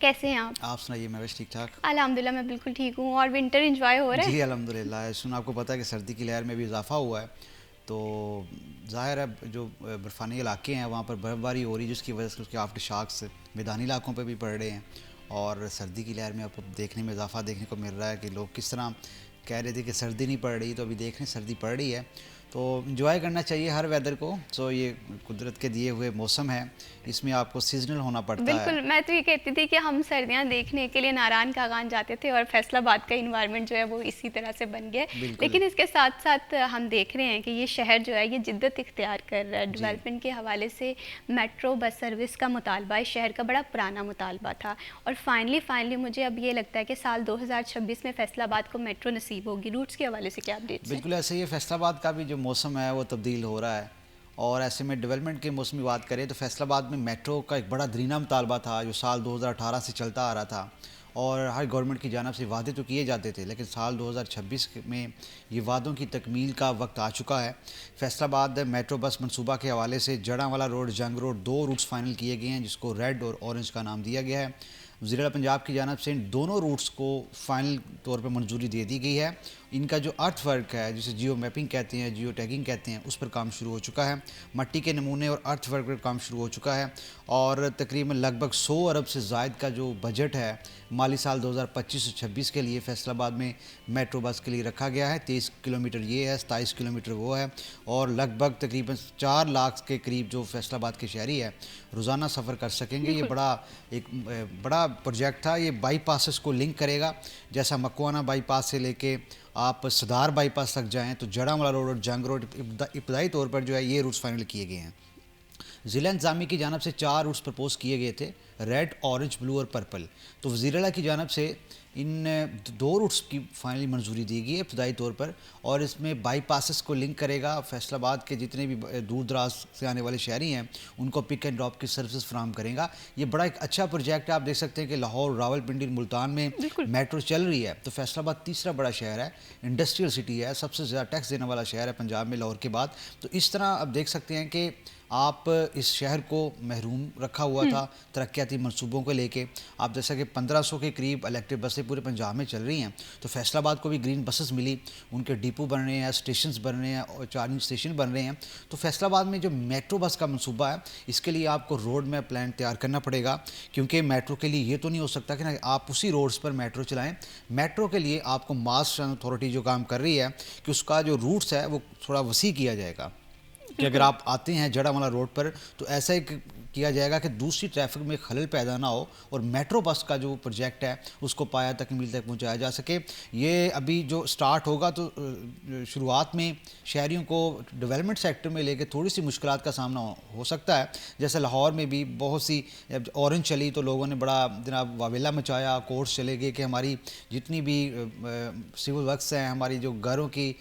کیسے ہیں آپ؟ آپ سنائیے. میں بس ٹھیک ٹھاک الحمدللہ میں بالکل ٹھیک ہوں. اور ونٹر انجوائے ہو رہا ہے؟ جی الحمدللہ. آپ کو پتہ ہے کہ سردی کی لہر میں بھی اضافہ ہوا ہے, تو ظاہر ہے جو برفانی علاقے ہیں وہاں پر برف باری ہو رہی ہے, جس کی وجہ سے اس کے آفٹر شاکس میدانی علاقوں پہ بھی پڑ رہے ہیں. اور سردی کی لہر میں آپ کو دیکھنے میں اضافہ دیکھنے کو مل رہا ہے کہ لوگ کس طرح کہہ رہے تھے کہ سردی نہیں پڑ رہی, تو ابھی دیکھ رہے ہیں سردی پڑ رہی ہے. تو انجوائے کرنا چاہیے ہر ویدر کو. سو یہ قدرت کے دیے ہوئے موسم ہے, اس میں آپ کو سیزنل ہونا پڑتا ہے. بالکل. میں تو یہ کہتی تھی کہ ہم سردیاں دیکھنے کے لیے ناران کاغان جاتے تھے, اور فیصل آباد کا انوائرمنٹ جو ہے وہ اسی طرح سے بن گیا. لیکن اس کے ساتھ ساتھ ہم دیکھ رہے ہیں کہ یہ شہر جو ہے یہ جدت اختیار کر رہا ہے. ڈیولپمنٹ کے حوالے سے میٹرو بس سروس کا مطالبہ اس شہر کا بڑا پرانا مطالبہ تھا, اور فائنلی مجھے اب یہ لگتا ہے کہ سال 2026 میں فیصل آباد کو میٹرو نصیب ہوگی. روٹس کے حوالے سے کیا اپڈیٹس ہیں؟ بالکل ایسے ہی ہے. فیصل آباد کا بھی جو موسم ہے وہ تبدیل ہو رہا ہے, اور ایسے میں ڈیولپمنٹ کے موسم کی بات کریں تو فیصل آباد میں میٹرو کا ایک بڑا درینہ مطالبہ تھا جو سال 2018 سے چلتا آ رہا تھا, اور ہر گورنمنٹ کی جانب سے وعدے تو کیے جاتے تھے, لیکن سال 2026 میں یہ وعدوں کی تکمیل کا وقت آ چکا ہے. فیصل آباد میٹرو بس منصوبہ کے حوالے سے جڑاں روڈ, جنگ روڈ, 2 روٹس فائنل کیے گئے ہیں جس کو ریڈ اور اورنج کا نام دیا گیا ہے. وزیر اعلیٰ پنجاب کی جانب سے ان دونوں روٹس کو فائنل طور پہ منظوری دے دی گئی ہے. ان کا جو ارتھ ورک ہے جسے جیو میپنگ کہتے ہیں, جیو ٹیگنگ کہتے ہیں, اس پر کام شروع ہو چکا ہے. مٹی کے نمونے اور ارتھ ورک پر کام شروع ہو چکا ہے, اور تقریباً لگ بھگ 100 ارب سے زائد کا جو بجٹ ہے مالی سال 2025-26 کے لیے فیصل آباد میں میٹرو بس کے لیے رکھا گیا ہے. 23 کلومیٹر یہ ہے, 27 کلومیٹر وہ ہے, اور لگ بھگ تقریباً 4 لاکھ کے قریب جو فیصل آباد کے شہری ہے روزانہ سفر کر سکیں گے. یہ ایک بڑا پروجیکٹ تھا. یہ بائی پاسز کو لنک کرے گا, جیسا مکوانا بائی پاس سے لے کے آپ صدار بائی پاس تک جائیں تو جڑاں والا روڈ اور جنگ روڈ ابتدائی طور پر جو ہے یہ روٹس فائنل کیے گئے ہیں. ضلع انتظامیہ کی جانب سے 4 روٹس پرپوز کیے گئے تھے, ریڈ, اورنج, بلو اور پرپل. تو وزیر اعلیٰ کی جانب سے ان 2 روٹس کی فائنلی منظوری دی گئی ہے ابتدائی طور پر, اور اس میں بائی پاسز کو لنک کرے گا. فیصل آباد کے جتنے بھی دور دراز سے آنے والے شہری ہیں ان کو پک اینڈ ڈراپ کی سروسز فراہم کرے گا. یہ بڑا ایک اچھا پروجیکٹ ہے. آپ دیکھ سکتے ہیں کہ لاہور, راولپنڈی, ملتان میں میٹرو چل رہی ہے, تو فیصل آباد تیسرا بڑا شہر ہے, انڈسٹریل سٹی ہے, سب سے زیادہ ٹیکس دینے والا شہر ہے پنجاب میں لاہور کے بعد. تو اس طرح آپ دیکھ سکتے ہیں کہ آپ اس شہر کو محروم رکھا ہوا تھا ترقیاتی منصوبوں کو لے کے. آپ جیسا کہ 1500 کے قریب الیکٹرک بسیں پورے پنجاب میں چل رہی ہیں, تو فیصل آباد کو بھی گرین بسز ملی, ان کے ڈپو بن رہے ہیں, اسٹیشنز بن رہے ہیں, اور چارجنگ اسٹیشن بن رہے ہیں. تو فیصل آباد میں جو میٹرو بس کا منصوبہ ہے اس کے لیے آپ کو روڈ میپ پلان تیار کرنا پڑے گا, کیونکہ میٹرو کے لیے یہ تو نہیں ہو سکتا کہ آپ اسی روڈز پر میٹرو چلائیں. میٹرو کے لیے آپ کو ماس ٹرانسپورٹ اتھارٹی جو کام کر رہی ہے کہ اس کا جو روٹس ہے وہ تھوڑا وسیع کیا جائے گا, کہ اگر آپ آتے ہیں جڑا والا روڈ پر تو ایسا ہی کیا جائے گا کہ دوسری ٹریفک میں خلل پیدا نہ ہو, اور میٹرو بس کا جو پروجیکٹ ہے اس کو پایا تکمیل تک پہنچایا جا سکے. یہ ابھی جو سٹارٹ ہوگا تو شروعات میں شہریوں کو ڈیولپمنٹ سیکٹر میں لے کے تھوڑی سی مشکلات کا سامنا ہو سکتا ہے. جیسے لاہور میں بھی بہت سی اورنج چلی تو لوگوں نے بڑا جناب واویلا مچایا, کورٹس چلے گئے کہ ہماری جتنی بھی سول ورکس ہیں, ہماری جو گھروں کی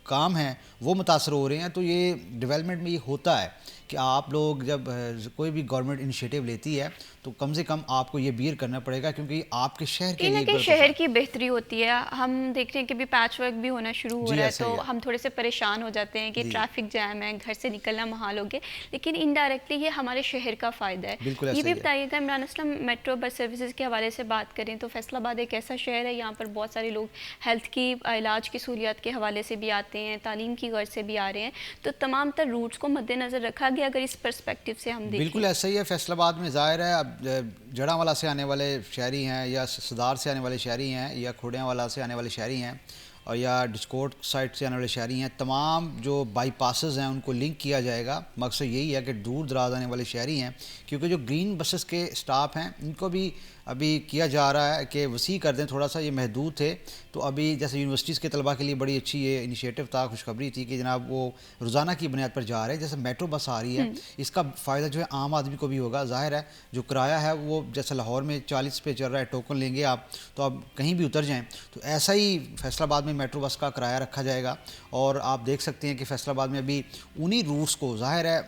کام ہیں وہ متاثر ہو رہے ہیں. تو یہ ڈیولپمنٹ میں یہ ہوتا ہے کہ آپ لوگ جب کوئی بھی گورنمنٹ انیشیٹو لیتی ہے تو کم سے کم آپ کو یہ بیئر کرنا پڑے گا, کیونکہ یہ آپ کے شہر کے لیے شہر کی بہتری ہوتی ہے. ہم دیکھ رہے ہیں کہ بھی پیچ ورک بھی ہونا شروع ہو رہا ہے, تو ہم تھوڑے سے پریشان ہو جاتے ہیں کہ ٹریفک جام ہے, گھر سے نکلنا محال ہو گیا, لیکن انڈائریکٹلی یہ ہمارے شہر کا فائدہ ہے. یہ بھی بتائیے گا Imran Aslam, metro bus services کے حوالے سے بات کریں تو فیصل آباد ایک ایسا شہر ہے یہاں پر بہت سارے لوگ ہیلتھ کی, علاج کی سہولیات کے حوالے سے بھی آتے ہیں, تعلیم کی غرض سے بھی آ رہے ہیں. تو تمام تر روٹس کو مد نظر رکھا گیا اگر اس پرسپیکٹو سے ہم دیکھیں. بالکل ایسا ہی ہے. فیصل آباد میں ظاہر ہے اب جڑاں والا سے آنے والے شہری ہیں, یا صدار سے آنے والے شہری ہیں, یا کھوڑیاں والا سے آنے والے شہری ہیں, اور یا ڈسکوٹ سائٹ سے آنے والے شہری ہیں, تمام جو بائی پاسز ہیں ان کو لنک کیا جائے گا. مقصد یہی ہے کہ دور دراز آنے والے شہری ہیں, کیونکہ جو گرین بسز کے سٹاپ ہیں ان کو بھی ابھی کیا جا رہا ہے کہ وسیع کر دیں, تھوڑا سا یہ محدود تھے. تو ابھی جیسے یونیورسٹیز کے طلباء کے لیے بڑی اچھی یہ انیشیٹو تھا, خوشخبری تھی کہ جناب وہ روزانہ کی بنیاد پر جا رہے ہیں. جیسے میٹرو بس آ رہی ہے, اس کا فائدہ جو ہے عام آدمی کو بھی ہوگا. ظاہر ہے جو کرایہ ہے وہ جیسے لاہور میں 40 پہ چل رہا ہے, ٹوکن لیں گے آپ تو آپ کہیں بھی اتر جائیں, تو ایسا ہی فیصل آباد میں میٹرو بس کا کرایہ رکھا جائے گا. اور آپ دیکھ سکتے ہیں کہ فیصل آباد میں ابھی انہی روٹس کو ظاہر ہے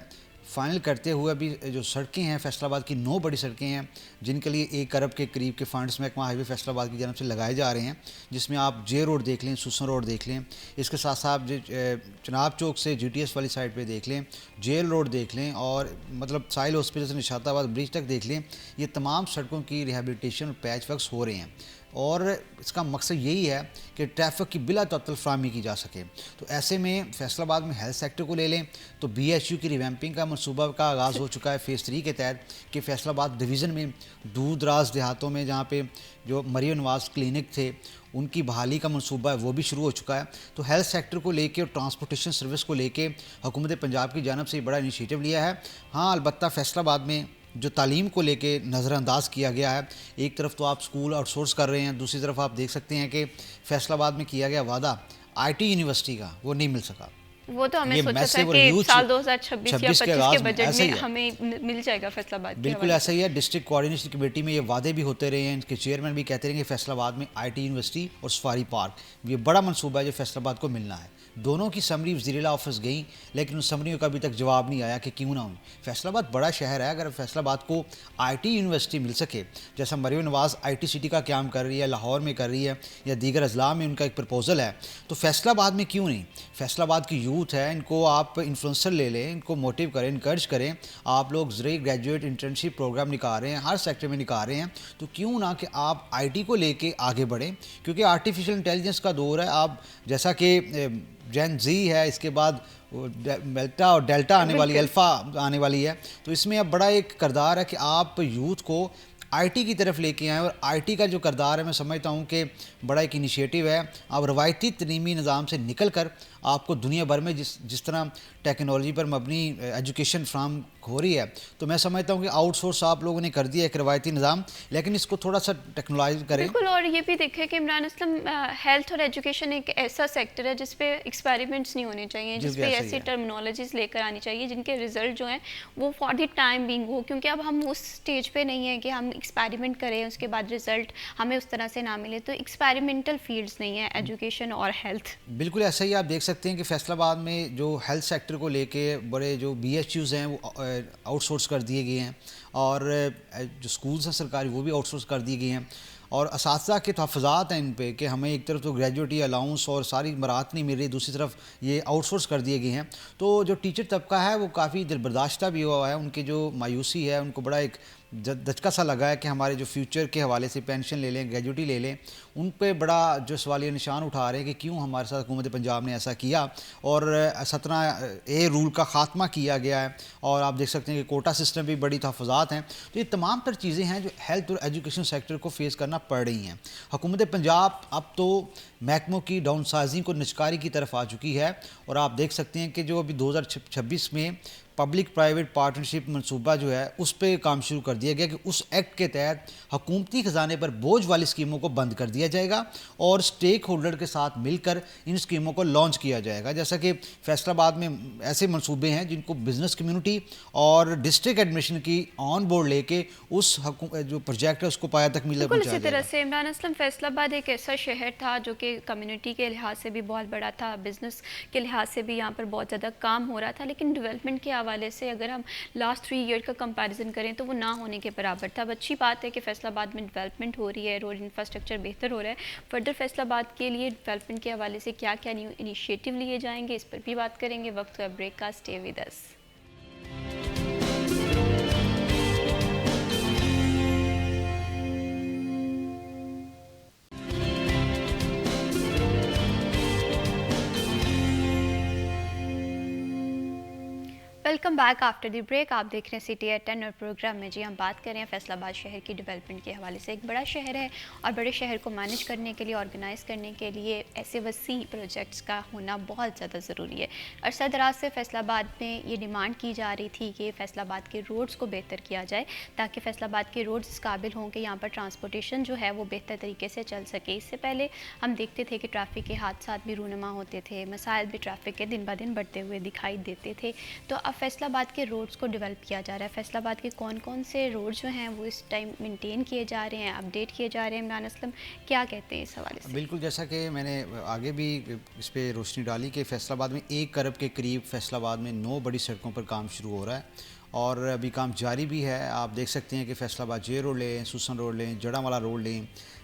فائنل کرتے ہوئے ابھی جو سڑکیں ہیں فیصل آباد کی 9 بڑی سڑکیں ہیں جن کے لیے 1 ارب کے قریب کے فنڈز محکمہ ہائی وے فیصل آباد کی جانب سے لگائے جا رہے ہیں، جس میں آپ جے روڈ دیکھ لیں، سوسن روڈ دیکھ لیں، اس کے ساتھ ساتھ چناب چوک سے جی ٹی ایس والی سائڈ پہ دیکھ لیں، جیل روڈ دیکھ لیں، اور مطلب ساحل ہاسپٹل سے نشاط آباد برج تک دیکھ لیں. یہ تمام سڑکوں کی ریہیبلیٹیشن اور پیچ ورکس ہو رہے ہیں، اور اس کا مقصد یہی ہے کہ ٹریفک کی بلا تعطل فراہمی کی جا سکے. تو ایسے میں فیصل آباد میں ہیلتھ سیکٹر کو لے لیں تو بی ایچ یو کی ریویمپنگ کا منصوبہ کا آغاز ہو چکا ہے فیز 3 کے تحت، کہ فیصل آباد ڈویژن میں دور دراز دیہاتوں میں جہاں پہ جو مریم نواز کلینک تھے ان کی بحالی کا منصوبہ ہے وہ بھی شروع ہو چکا ہے. تو ہیلتھ سیکٹر کو لے کے اور ٹرانسپورٹیشن سروس کو لے کے حکومت پنجاب کی جانب سے بڑا انیشیٹو لیا ہے. ہاں البتہ فیصل آباد میں جو تعلیم کو لے کے نظر انداز کیا گیا ہے، ایک طرف تو آپ اسکول آؤٹ سورس کر رہے ہیں، دوسری طرف آپ دیکھ سکتے ہیں کہ فیصل آباد میں کیا گیا وعدہ آئی ٹی یونیورسٹی کا وہ نہیں مل سکا. وہ تو ہمیں سوچا تھا کہ سال 2026 یا 25 کے بجٹ میں ہمیں مل جائے گا فیصل آباد. بالکل ایسا ہی ہے. ڈسٹرکٹ کوآرڈینیشن کمیٹی میں یہ وعدے بھی ہوتے رہے ہیں، ان کے چیئرمین بھی کہتے رہے ہیں کہ فیصل آباد میں آئی ٹی یونیورسٹی اور سفاری پارک یہ بڑا منصوبہ ہے جو فیصل آباد کو ملنا ہے. دونوں کی سمری وزیر اعلیٰ آفس گئیں لیکن ان سمریوں کا ابھی تک جواب نہیں آیا کہ کیوں نہ ہوں. فیصل آباد بڑا شہر ہے، اگر فیصل آباد کو آئی ٹی یونیورسٹی مل سکے جیسا Maryam Nawaz I T city کا قیام کر رہی ہے، لاہور میں کر رہی ہے، یا دیگر اضلاع میں ان کا ایک پرپوزل ہے، تو فیصل آباد میں کیوں نہیں؟ فیصل آباد کی یوتھ ہے، ان کو آپ انفلوئنسر لے لیں، ان کو موٹیو کریں، انکرج کریں. آپ لوگ زرعی گریجویٹ انٹرنشپ پروگرام نکال رہے ہیں، ہر سیکٹر میں نکال رہے ہیں، تو کیوں نہ کہ آپ آئی ٹی کو لے کے آگے بڑھیں، کیونکہ آرٹیفیشل انٹیلیجنس کا دور ہے. آپ جیسا کہ جین زی ہے، اس کے بعد بیٹا اور ڈیلٹا آنے والی، الفا آنے والی ہے، تو اس میں اب بڑا ایک کردار ہے کہ آپ یوتھ کو آئی ٹی کی طرف لے کے آئیں. اور آئی ٹی کا جو کردار ہے میں سمجھتا ہوں کہ بڑا ایک انیشیٹو ہے. آپ روایتی تعلیمی نظام سے نکل کر آپ کو دنیا بھر میں جس طرح ٹیکنالوجی پر مبنی ایجوکیشن فراہم ہو رہی ہے، تو میں سمجھتا ہوں کہ آؤٹ سورس آپ لوگوں نے کر دیا ایک روایتی نظام، لیکن اس کو تھوڑا سا ٹیکنالائز کریں. بالکل. اور یہ بھی دیکھیں کہ عمران اسلم ہیلتھ اور ایجوکیشن ایک ایسا سیکٹر ہے جس پہ ایکسپیریمنٹس نہیں ہونے چاہیے، جس پہ ایسی ٹرمنالوجیز لے کر آنی چاہیے جن کے ریزلٹ جو ہیں وہ فار دی ٹائم بینگ ہو، کیونکہ اب ہم اس سٹیج پہ نہیں ہیں کہ ہم ایکسپیریمنٹ کریں اس کے بعد ریزلٹ ہمیں اس طرح سے نہ ملے. تو ایکسپیریمنٹل فیلڈز نہیں ہیں ایجوکیشن اور ہیلتھ. بالکل ایسا ہی آپ دیکھ سکتے ہیں کہ فیصل آباد میں جو ہیلتھ سیکٹر کو لے کے بڑے جو بی ایچ یوز ہیں وہ آؤٹ سورس کر دیے گئے ہیں، اور جو سکولز ہیں سرکاری وہ بھی آؤٹ سورس کر دیے گئے ہیں، اور اساتذہ کے تحفظات ہیں ان پہ کہ ہمیں ایک طرف تو گریجویٹی الاؤنس اور ساری مراحت نہیں مل رہی، دوسری طرف یہ آؤٹ سورس کر دیے گئے ہیں. تو جو ٹیچر طبقہ ہے وہ کافی دل برداشتہ بھی ہوا ہے، ان کی جو مایوسی ہے ان کو بڑا ایک دھچکا سا لگا ہے کہ ہمارے جو فیوچر کے حوالے سے پینشن لے لیں، گریجویٹی لے لیں، ان پہ بڑا جو سوالیہ نشان اٹھا رہے ہیں کہ کیوں ہمارے ساتھ حکومت پنجاب نے ایسا کیا. اور 17A رول کا خاتمہ کیا گیا ہے، اور آپ دیکھ سکتے ہیں کہ کوٹا سسٹم بھی بڑی تحفظات ہیں. تو یہ تمام تر چیزیں ہیں جو ہیلتھ اور ایجوکیشن سیکٹر کو فیس کرنا پڑ رہی ہیں. حکومت پنجاب اب تو محکموں کی ڈاؤن سائزنگ کو نچکاری کی طرف آ چکی ہے، اور آپ دیکھ سکتے ہیں کہ جو ابھی 2026 میں پبلک پرائیویٹ پارٹنرشپ منصوبہ جو ہے اس پہ کام شروع کر دیا گیا کہ اس ایکٹ کے تحت حکومتی خزانے پر بوجھ والی اسکیموں کو بند کر دیا جائے گا اور اسٹیک ہولڈر کے ساتھ مل کر ان اسکیموں کو لانچ کیا جائے گا. جیسا کہ فیصل آباد میں ایسے منصوبے ہیں جن کو بزنس کمیونٹی اور ڈسٹرکٹ ایڈمنسٹریشن کی آن بورڈ لے کے اس جو پروجیکٹ ہے اس کو پایا تک مل بالکل. اسی طرح سے عمران اسلم فیصل آباد ایک ایسا شہر تھا جو کہ کمیونٹی کے لحاظ سے بھی بہت بڑا تھا، بزنس کے لحاظ سے بھی یہاں پر بہت زیادہ کام ہو رہا تھا، لیکن ڈیولپمنٹ کے حوالے سے اگر ہم لاسٹ 3 ایئر کا کمپیریزن کریں تو وہ نہ ہونے کے برابر تھا. اب اچھی بات ہے کہ فیصل آباد میں ڈیولپمنٹ ہو رہی ہے، روڈ انفراسٹرکچر بہتر ہو رہا ہے. فردر فیصل آباد کے لیے ڈیولپمنٹ کے حوالے سے کیا کیا نیو انیشیٹو لیے جائیں گے اس پر بھی بات کریں گے. وقت کا بریک کا، stay with us. Welcome back after the break. آپ دیکھ رہے ہیں سٹی ایٹ 10 اور پروگرام میں ہم بات کر رہے ہیں فیصل آباد شہر کی ڈیولپمنٹ کے حوالے سے. ایک بڑا شہر ہے اور بڑے شہر کو مینیج کرنے کے لیے، آرگنائز کرنے کے لیے ایسے وسیع پروجیکٹس کا ہونا بہت زیادہ ضروری ہے. عرصہ دراز سے فیصل آباد میں یہ ڈیمانڈ کی جا رہی تھی کہ فیصل آباد کے روڈز کو بہتر کیا جائے تاکہ فیصل آباد کے روڈز اس قابل ہوں کہ یہاں پر ٹرانسپورٹیشن جو ہے وہ بہتر طریقے سے چل سکے. اس سے پہلے ہم دیکھتے تھے کہ ٹریفک کے حادثات بھی رونما ہوتے تھے، مسائل بھی ٹریفک کے دن بہ دن بڑھتے ہوئے دکھائی دیتے تھے. تو اب فیصل آباد کے روڈز کو ڈیولپ کیا جا رہا ہے. فیصل آباد کے کون کون سے روڈ جو ہیں وہ اس ٹائم مینٹین کیے جا رہے ہیں, اپڈیٹ کیے جا رہے ہیں, عمران اسلم کیا کہتے ہیں اس حوالے سے؟ بالکل, جیسا کہ میں نے آگے بھی اس پہ روشنی ڈالی کہ فیصل آباد میں 1 ارب کے قریب فیصل آباد میں 9 بڑی سڑکوں پر کام شروع ہو رہا ہے اور ابھی کام جاری بھی ہے. آپ دیکھ سکتے ہیں کہ فیصل آباد جے روڈ لیں, سوسن روڈ لیں, جڑا روڈ لیں,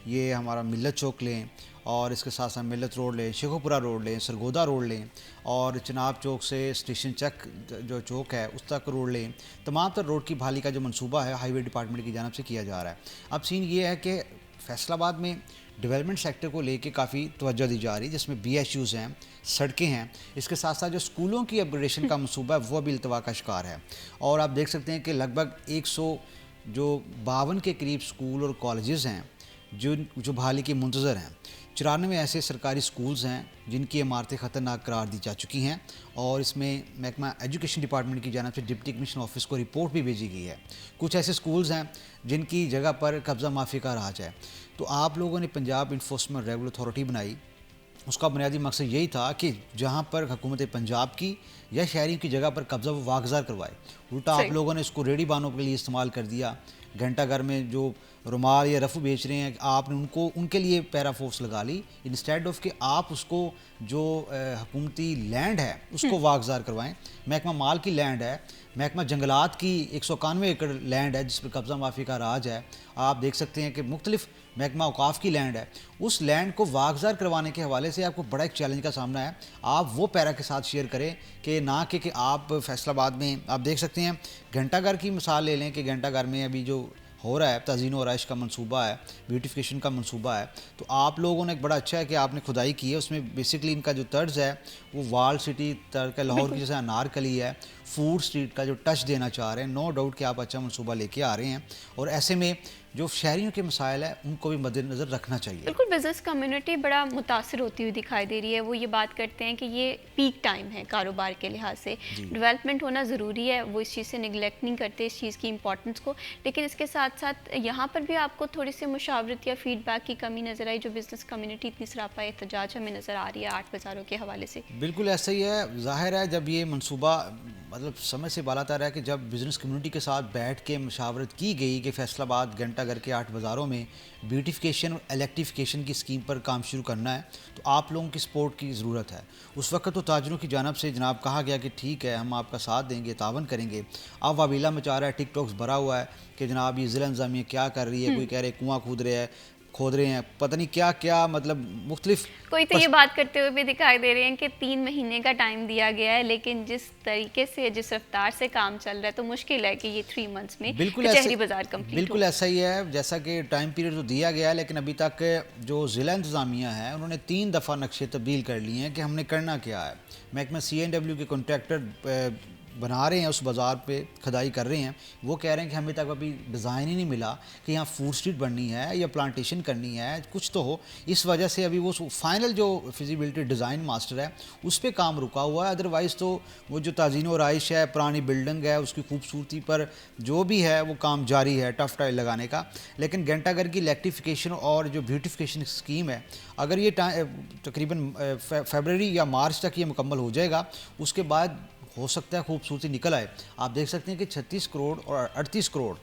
یہ ہمارا ملت چوک لیں, اور اس کے ساتھ ساتھ ملت روڈ لیں, شیخوپورہ روڈ لیں, سرگودا روڈ لیں, اور چناب چوک سے اسٹیشن چک جو چوک ہے اس تک روڈ لیں. تمام تر روڈ کی بحالی کا جو منصوبہ ہے ہائی وے ڈپارٹمنٹ کی جانب سے کیا جا رہا ہے. اب سین یہ ہے کہ فیصل آباد میں ڈیولپمنٹ سیکٹر کو لے کے کافی توجہ دی جا رہی ہے, جس میں بی ایچ یوز ہیں, سڑکیں ہیں, اس کے ساتھ ساتھ جو اسکولوں کی اپگریڈیشن کا منصوبہ ہے وہ بھی التوا کا شکار ہے. اور آپ دیکھ سکتے ہیں کہ لگ بھگ 152 کے قریب اسکول اور کالجز ہیں جو بحالی کی منتظر ہیں. 94 ایسے سرکاری سکولز ہیں جن کی عمارتیں خطرناک قرار دی جا چکی ہیں, اور اس میں محکمہ ایجوکیشن ڈپارٹمنٹ کی جانب سے ڈپٹی کمشنر آفس کو رپورٹ بھی بھیجی گئی ہے. کچھ ایسے سکولز ہیں جن کی جگہ پر قبضہ مافی کا راج ہے. تو آپ لوگوں نے پنجاب انفورسمنٹ ریگولر اتھارٹی بنائی, اس کا بنیادی مقصد یہی تھا کہ جہاں پر حکومت پنجاب کی یا شہریوں کی جگہ پر قبضہ وہ واگزار کروائے. الٹا آپ لوگوں نے اس کو ریڑھی بانوں کے لیے استعمال کر دیا. گھنٹہ گھر میں جو رومال یا رفو بیچ رہے ہیں, آپ نے ان کے لیے پیرا فورس لگا لی, انسٹیڈ آف کہ آپ اس کو جو حکومتی لینڈ ہے اس کو واگزار کروائیں. محکمہ مال کی لینڈ ہے, محکمہ جنگلات کی 191 ایکڑ لینڈ ہے جس پر قبضہ مافی کا راج ہے. آپ دیکھ سکتے ہیں کہ مختلف محکمہ اوقاف کی لینڈ ہے. اس لینڈ کو واگزار کروانے کے حوالے سے آپ کو بڑا ایک چیلنج کا سامنا ہے. آپ وہ پیرا کے ساتھ شیئر کریں کہ نہ کہ آپ فیصل آباد میں آپ دیکھ سکتے ہیں گھنٹہ گھر کی مثال لے لیں کہ گھنٹہ گھر میں ابھی جو ہو رہا ہے تزئین و آرائش کا منصوبہ ہے, بیوٹیفیکیشن کا منصوبہ ہے. تو آپ لوگوں نے ایک بڑا اچھا ہے کہ آپ نے کھدائی کی ہے, اس میں بیسکلی ان کا جو طرز ہے وہ وال سٹی طرز کا, لاہور کی جیسے انارکلی ہے, فوڈ اسٹریٹ کا جو ٹچ دینا چاہ رہے ہیں. نو ڈاؤٹ کہ آپ اچھا منصوبہ لے کے آ رہے ہیں, اور ایسے میں جو شہریوں کے مسائل ہیں ان کو بھی مد نظر رکھنا چاہیے. بالکل, بزنس کمیونٹی بڑا متاثر ہوتی ہوئی دکھائی دے رہی ہے. وہ یہ بات کرتے ہیں کہ یہ پیک ٹائم ہے کاروبار کے لحاظ سے, ڈیولپمنٹ ہونا ضروری ہے, وہ اس چیز سے نگلیکٹ نہیں کرتے اس چیز کی امپورٹنس کو, لیکن اس کے ساتھ ساتھ یہاں پر بھی آپ کو تھوڑی سی مشاورت یا فیڈ بیک کی کمی نظر آئی, جو بزنس کمیونٹی اتنی سراپا احتجاج ہمیں نظر آ رہی ہے 8 بازاروں کے حوالے سے. بالکل ایسا ہی ہے. ظاہر ہے جب یہ منصوبہ مطلب سمجھ سے بالا تر ہے کہ جب بزنس کمیونٹی کے ساتھ بیٹھ کے مشاورت کی گئی کہ فیصل آباد گھنٹہ گھر کے 8 بازاروں میں بیوٹیفیکیشن اور الیکٹریفیکیشن کی اسکیم پر کام شروع کرنا ہے, تو آپ لوگوں کی سپورٹ کی ضرورت ہے. اس وقت تو تاجروں کی جانب سے جناب کہا گیا کہ ٹھیک ہے ہم آپ کا ساتھ دیں گے, تعاون کریں گے. اب واویلا مچا رہا ہے, ٹک ٹاکس بھرا ہوا ہے کہ جناب یہ ضلع انتظامیہ کیا کر رہی ہے, کوئی کہہ رہے کنواں کھود رہے ہیں, پتہ نہیں کیا کیا, مطلب مختلف. کوئی تو یہ بات کرتے ہوئے بھی دکھائی دے رہے ہیں کہ 3 مہینے کا ٹائم دیا گیا ہے, لیکن جس طریقے سے جس رفتار سے کام چل رہا ہے تو مشکل ہے کہ یہ 3 منتھس میں کچہری بازار کمپلیٹ ہو. بالکل ایسا ہی ہے, جیسا کہ ٹائم پیریڈ تو دیا گیا ہے, لیکن ابھی تک جو ضلع انتظامیہ ہے انہوں نے 3 دفعہ نقشے تبدیل کر لیے ہیں کہ ہم نے کرنا کیا ہے. محکمہ CNW کے کنٹریکٹر بنا رہے ہیں, اس بازار پہ کھدائی کر رہے ہیں, وہ کہہ رہے ہیں کہ ہمیں تک ابھی ڈیزائن ہی نہیں ملا کہ یہاں فوڈ اسٹریٹ بننی ہے یا پلانٹیشن کرنی ہے, کچھ تو ہو. اس وجہ سے ابھی وہ فائنل جو فیزیبلٹی ڈیزائن ماسٹر ہے اس پہ کام رکا ہوا ہے. ادروائز تو وہ جو تزئین و آرائش ہے, پرانی بلڈنگ ہے, اس کی خوبصورتی پر جو بھی ہے وہ کام جاری ہے ٹف ٹائل لگانے کا. لیکن گھنٹہ گھر کی الیکٹریفیکیشن اور جو بیوٹیفیکیشن اسکیم ہے, اگر یہ تقریباً فیبرری یا مارچ تک یہ مکمل ہو جائے گا, اس کے بعد ہو سکتا ہے خوبصورتی نکل آئے. آپ دیکھ سکتے ہیں کہ 36 کروڑ اور 38 کروڑ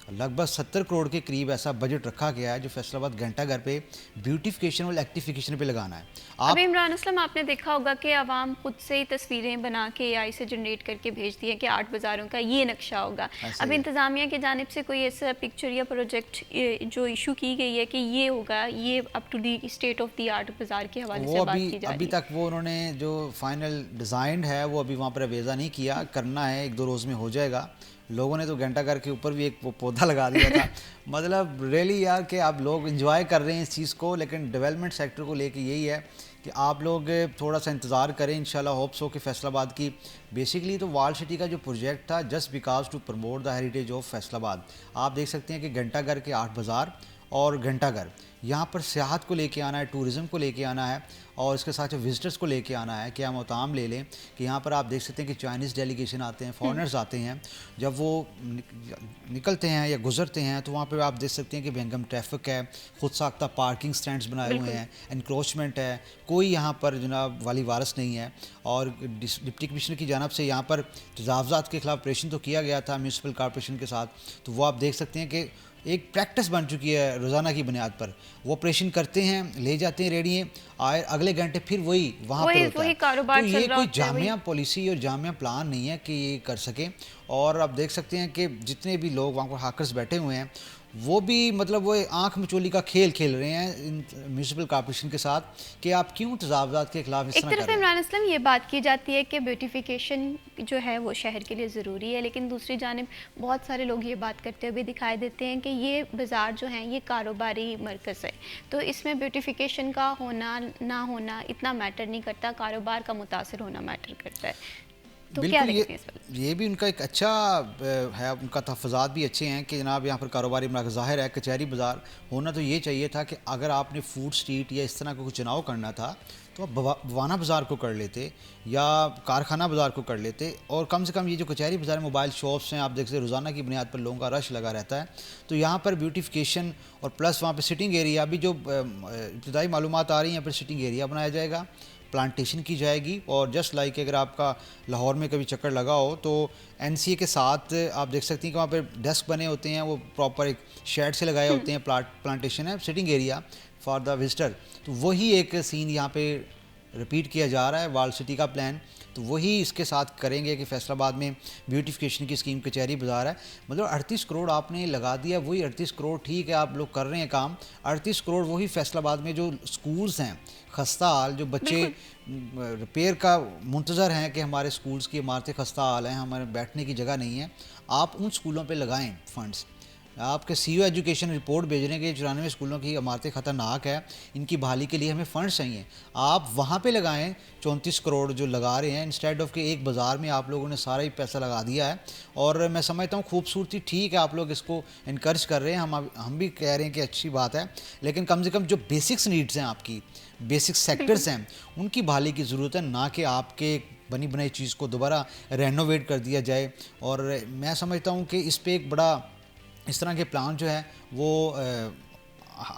لگ بھگ 70 کروڑ کے قریب ایسا بجٹ رکھا گیا ہے جو فیصل آباد گھنٹہ گھر پہ بیوٹیفیکیشن اور ایکٹیفیکیشن پہ لگانا ہے. اب عمران اسلم آپ نے دیکھا ہوگا کہ عوام خود سے ہی تصویریں بنا کے AI سے جنریٹ کر کے بھیجتی ہیں کہ 8 بازاروں کا یہ نقشہ ہوگا. اب انتظامیہ کی جانب سے کوئی ایسا پکچر یا پروجیکٹ جو ایشو کی گئی ہے کہ یہ ہوگا, یہ up to the state of the art بازار کے حوالے سے بات کی جا رہی ہے؟ ابھی تک وہ انہوں نے جو فائنل ڈیزائن ہے وہ ابھی وہاں پر اویزا نہیں کیا, کرنا ہے 1-2 روز میں ہو جائے گا. لوگوں نے تو گھنٹہ گھر کے اوپر بھی ایک پودا لگا دیا تھا. مطلب ریلی یار کہ آپ لوگ انجوائے کر رہے ہیں اس چیز کو, لیکن ڈیولپمنٹ سیکٹر کو لے کے یہی ہے کہ آپ لوگ تھوڑا سا انتظار کریں. انشاءاللہ ہوپس ہو کہ فیصل آباد کی بیسکلی تو وال سٹی کا جو پروجیکٹ تھا just because to promote the heritage of Faisalabad. آپ دیکھ سکتے ہیں کہ گھنٹہ گھر کے 8 بازار اور گھنٹہ گھر. یہاں پر سیاحت کو لے کے آنا ہے, ٹورزم کو لے کے آنا ہے, اور اس کے ساتھ وزٹرز کو لے کے آنا ہے. کہ ہم متام لے لیں کہ یہاں پر آپ دیکھ سکتے ہیں کہ چائنیز ڈیلیگیشن آتے ہیں, فارنرز آتے ہیں. جب وہ نکلتے ہیں یا گزرتے ہیں تو وہاں پہ آپ دیکھ سکتے ہیں کہ بہنگم ٹریفک ہے, خود ساختہ پارکنگ سٹینڈز بنائے ہوئے ہیں, انکروچمنٹ ہے, کوئی یہاں پر جناب والی وارث نہیں ہے. اور ڈپٹی کمشنر کی جانب سے یہاں پر تجاوزات کے خلاف آپریشن تو کیا گیا تھا میونسپل کارپوریشن کے ساتھ, تو وہ آپ دیکھ سکتے ہیں کہ ایک پریکٹس بن چکی ہے روزانہ کی بنیاد پر. وہ آپریشن کرتے ہیں, لے جاتے ہیں ریڑیاں, اگلے گھنٹے پھر وہی وہاں پر ہوتا ہے. تو یہ کوئی جامعہ پالیسی اور جامعہ پلان نہیں ہے کہ یہ کر سکیں. اور آپ دیکھ سکتے ہیں کہ جتنے بھی لوگ وہاں پر ہاکرز بیٹھے ہوئے ہیں وہ بھی مطلب وہ آنکھ مچولی کا کھیل کھیل رہے ہیں میونسپل کارپوریشن کے ساتھ کہ آپ کیوں تجاوزات کے خلاف اس طرح کر رہے ہیں. ایک طرف عمران اسلم یہ بات کی جاتی ہے کہ بیوٹیفیکیشن جو ہے وہ شہر کے لیے ضروری ہے, لیکن دوسری جانب بہت سارے لوگ یہ بات کرتے ہوئے دکھائی دیتے ہیں کہ یہ بازار جو ہیں یہ کاروباری مرکز ہے, تو اس میں بیوٹیفیکیشن کا ہونا نہ ہونا اتنا میٹر نہیں کرتا, کاروبار کا متاثر ہونا میٹر کرتا ہے. تو کیا بالکل یہ بھی ان کا ایک اچھا ہے, ان کا تحفظات بھی اچھے ہیں کہ جناب یہاں پر کاروباری مراکز ظاہر ہے کچہری بازار ہونا تو یہ چاہیے تھا کہ اگر آپ نے فوڈ سٹریٹ یا اس طرح کا کچھ چناؤ کرنا تھا تو آپ بوانا بازار کو کر لیتے یا کارخانہ بازار کو کر لیتے, اور کم سے کم یہ جو کچہری بازار موبائل شاپس ہیں آپ دیکھ سکتے روزانہ کی بنیاد پر لوگوں کا رش لگا رہتا ہے. تو یہاں پر بیوٹیفیکیشن اور پلس وہاں پہ سٹنگ ایریا بھی جو ابتدائی معلومات آ رہی ہیں, پھر سٹنگ ایریا بنایا جائے گا, پلانٹیشن کی جائے گی. اور جسٹ لائک اگر آپ کا لاہور میں کبھی چکر لگا ہو تو این سی اے کے ساتھ آپ دیکھ سکتی ہیں کہ وہاں پہ ڈیسک بنے ہوتے ہیں, وہ پراپر ایک شیڈ سے لگائے ہوتے ہیں, پلانٹیشن ہے, sitting area for the visitor. تو وہی ایک سین یہاں پہ رپیٹ کیا جا رہا ہے وال سٹی کا پلان. تو وہی اس کے ساتھ کریں گے کہ فیصل آباد میں بیوٹیفیکیشن کی اسکیم کچہری بازار ہے, مطلب 38 کروڑ آپ نے لگا دیا. وہی 38 کروڑ ٹھیک ہے آپ لوگ کر رہے ہیں کام, 38 کروڑ وہی فیصل آباد میں جو سکولز ہیں خستہ حال, جو بچے ریپیئر کا منتظر ہیں کہ ہمارے سکولز کی عمارتیں خستہ حال ہیں, ہمارے بیٹھنے کی جگہ نہیں ہے, آپ ان سکولوں پہ لگائیں فنڈز. آپ کے سی او ایجوکیشن رپورٹ بھیج رہے ہیں کہ 94 اسکولوں کی عمارتیں خطرناک ہے, ان کی بحالی کے لیے ہمیں فنڈز چاہیے, آپ وہاں پہ لگائیں 34 کروڑ جو لگا رہے ہیں, انسٹیڈ آف کہ ایک بازار میں آپ لوگوں نے سارا ہی پیسہ لگا دیا ہے. اور میں سمجھتا ہوں خوبصورتی ٹھیک ہے, آپ لوگ اس کو انکریج کر رہے ہیں, ہم بھی کہہ رہے ہیں کہ اچھی بات ہے, لیکن کم سے کم جو بیسکس نیڈز ہیں آپ کی, بیسک سیکٹرز ہیں, ان کی بحالی کی ضرورت ہے, نہ کہ آپ کے بنی بنائی چیز کو دوبارہ رینوویٹ کر دیا جائے. اور میں سمجھتا ہوں کہ اس پہ ایک بڑا اس طرح کے پلان جو ہے وہ